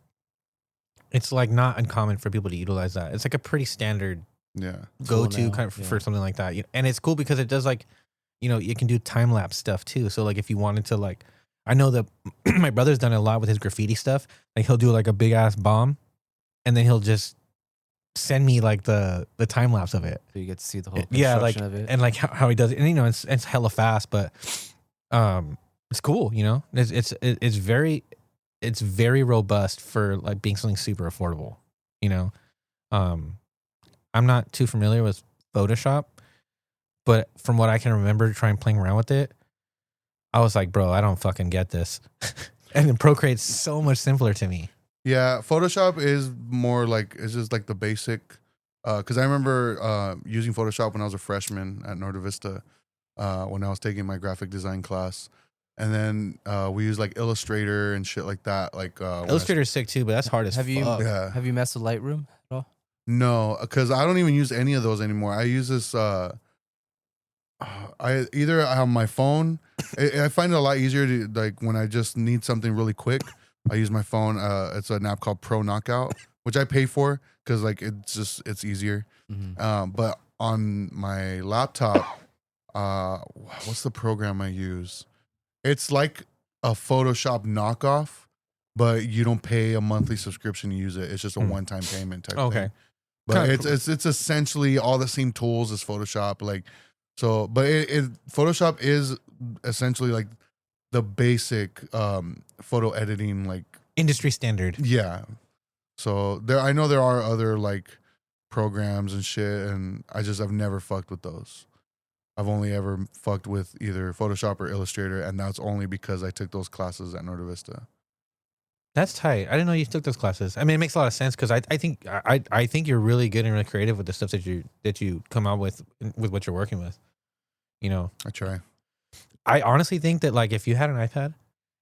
like not uncommon for people to utilize that. It's like a pretty standard Yeah. go to now, kind of yeah. for something like that. And it's cool because it does like, you know, you can do time lapse stuff too. So like if you wanted to like, I know that my brother's done it a lot with his graffiti stuff. Like he'll do like a big ass bomb, and then he'll just send me like the time lapse of it. So you get to see the whole Yeah, like construction of it. and like how he does it. And you know, it's hella fast, but it's cool. You know, it's very robust for like being something super affordable. You know, I'm not too familiar with Photoshop, but from what I can remember trying playing around with it, I was like, bro, I don't fucking get this. And then Procreate's so much simpler to me. Yeah, Photoshop is more like, it's just like the basic. Because I remember using Photoshop when I was a freshman at Norte Vista, when I was taking my graphic design class. And then we use like Illustrator and shit like that. Like Illustrator's sick too, but that's hard as have you fuck. Yeah. have you messed with Lightroom at all? No, because I don't even use any of those anymore. I use this. I either on my phone. I find it a lot easier to, like, when I just need something really quick. I use my phone. It's an app called Pro Knockout, which I pay for because like it's easier. Mm-hmm. But on my laptop, what's the program I use? It's like a Photoshop knockoff, but you don't pay a monthly subscription to use it. It's just a one-time payment type Okay. thing. But Kinda it's essentially all the same tools as Photoshop. Like, so, but Photoshop is essentially like the basic photo editing, like, Industry standard. yeah. So I know there are other like programs and shit, and I've never fucked with those. I've only ever fucked with either Photoshop or Illustrator, and that's only because I took those classes at Norte Vista. That's tight. I didn't know you took those classes. I mean, it makes a lot of sense because I think you're really good and really creative with the stuff that you come out with what you're working with. You know, I try. I honestly think that like if you had an iPad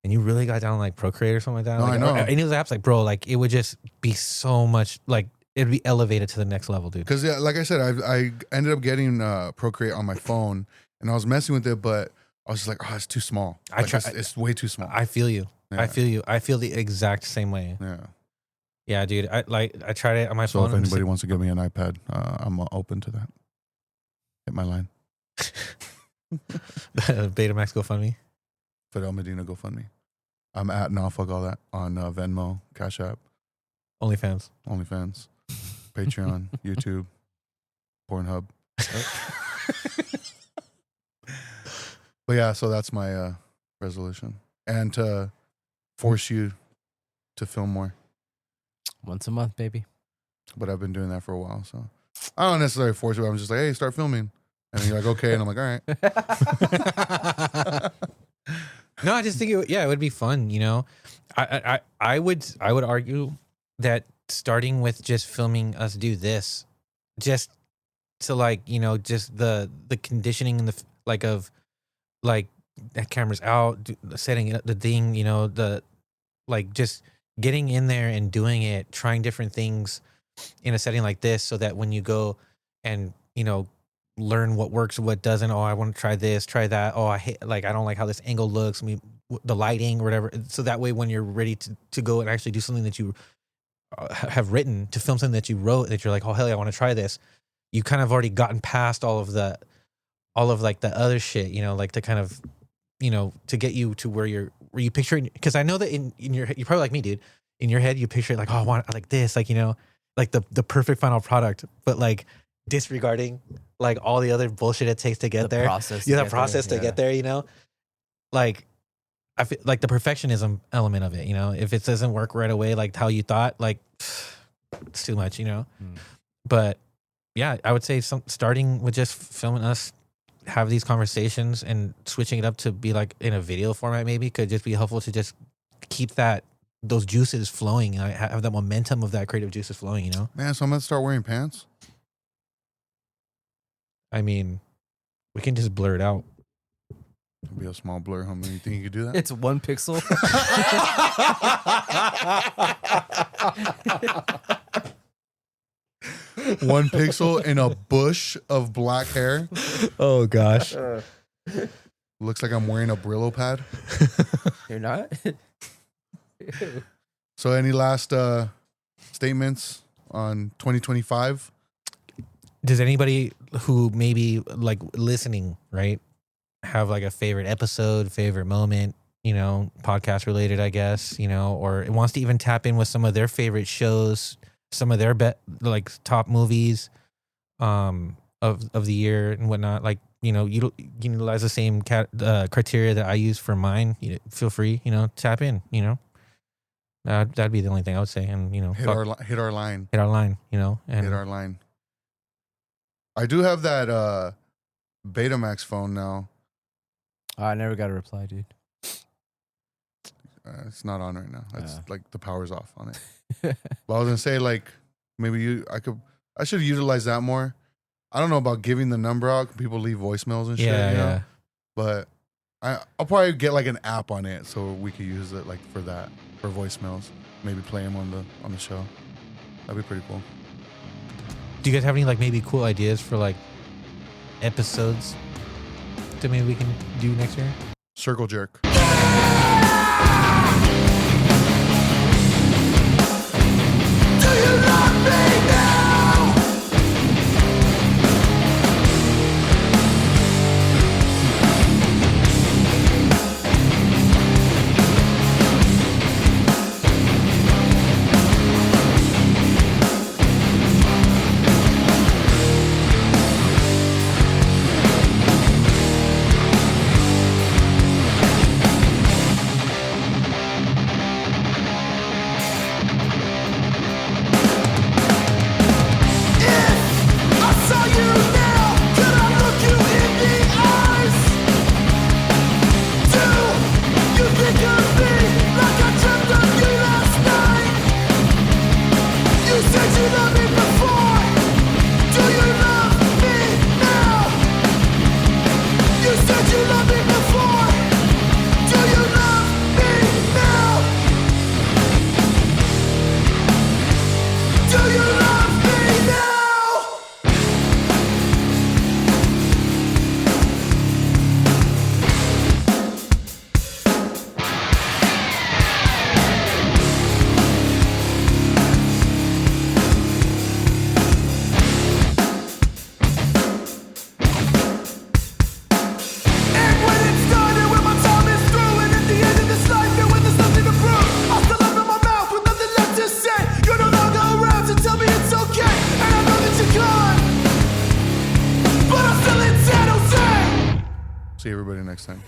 and you really got down like Procreate or something like that, No, like, I know. or any of those apps, like bro, like it would just be so much like it'd be elevated to the next level, dude. Because yeah, like I said, I ended up getting Procreate on my phone, and I was messing with it, but I was just like, oh, it's too small. It's way too small. I feel you. Yeah. I feel you. I feel the exact same way. Yeah. Yeah, dude. I tried it on my So phone. if anybody wants to give me an iPad, I'm open to that. Hit my line. Betamax GoFundMe. Fidel Medina GoFundMe. I'm at Nah Fuck All That on Venmo, Cash App, OnlyFans. OnlyFans, Patreon, YouTube, Pornhub. But yeah, so that's my resolution, and to force you to film more. Once a month, baby. But I've been doing that for a while, so I don't necessarily force you. I'm just like, hey, start filming, and then you're like, okay, and I'm like, all right. No, I just think it would be fun. You know, I would argue that starting with just filming us do this, just to like, you know, just the conditioning and the like of like that camera's out, setting it up, the thing, you know, the like just getting in there and doing it, trying different things in a setting like this, so that when you go and, you know, learn what works, what doesn't. Oh, I want to try this, try that. Oh, I don't like how this angle looks. I mean, the lighting or whatever. So that way, when you're ready to go and actually do something that you have written, to film something that you wrote, that you're like, oh hell yeah, I want to try this. You kind of already gotten past all of like the other shit, you know, like to kind of, you know, to get you to where you picture it. Because I know that in your head, you're probably like me, dude. In your head, you picture it like, oh, I want like this, like, you know, like the perfect final product, but like disregarding like all the other bullshit it takes to get there. The process to get there, you know? Like, I feel like the perfectionism element of it, you know? If it doesn't work right away, like how you thought, like, it's too much, you know? But yeah, I would say starting with just filming us have these conversations and switching it up to be like in a video format maybe could just be helpful to just keep those juices flowing. I have that momentum of that creative juices flowing, you know? Man, so I'm gonna start wearing pants. I mean, we can just blur it out. It'll be a small blur. How many you think you could do that? It's 1 pixel. One pixel in a bush of black hair. Oh gosh. Looks like I'm wearing a Brillo pad. You're not? So any last statements on 2025? Does anybody who maybe like listening, right, have like a favorite episode, favorite moment, you know, podcast related, I guess, you know, or wants to even tap in with some of their favorite shows, some of their like top movies of the year and whatnot, like, you know, you utilize the same criteria that I use for mine, you know, feel free, you know, tap in, you know. That'd be the only thing I would say. And, you know, Hit our line. Hit our line, you know. And Hit our line. I do have that Betamax phone now. I never got a reply, dude. It's not on right now. It's like the power's off on it. But I was gonna say, like, maybe I should utilize that more. I don't know about giving the number out. People leave voicemails and shit, you know? But I'll probably get like an app on it so we could use it like for that, for voicemails. Maybe play them on the show. That'd be pretty cool. Do you guys have any like maybe cool ideas for like episodes that maybe we can do next year? Circle jerk. See everybody next time.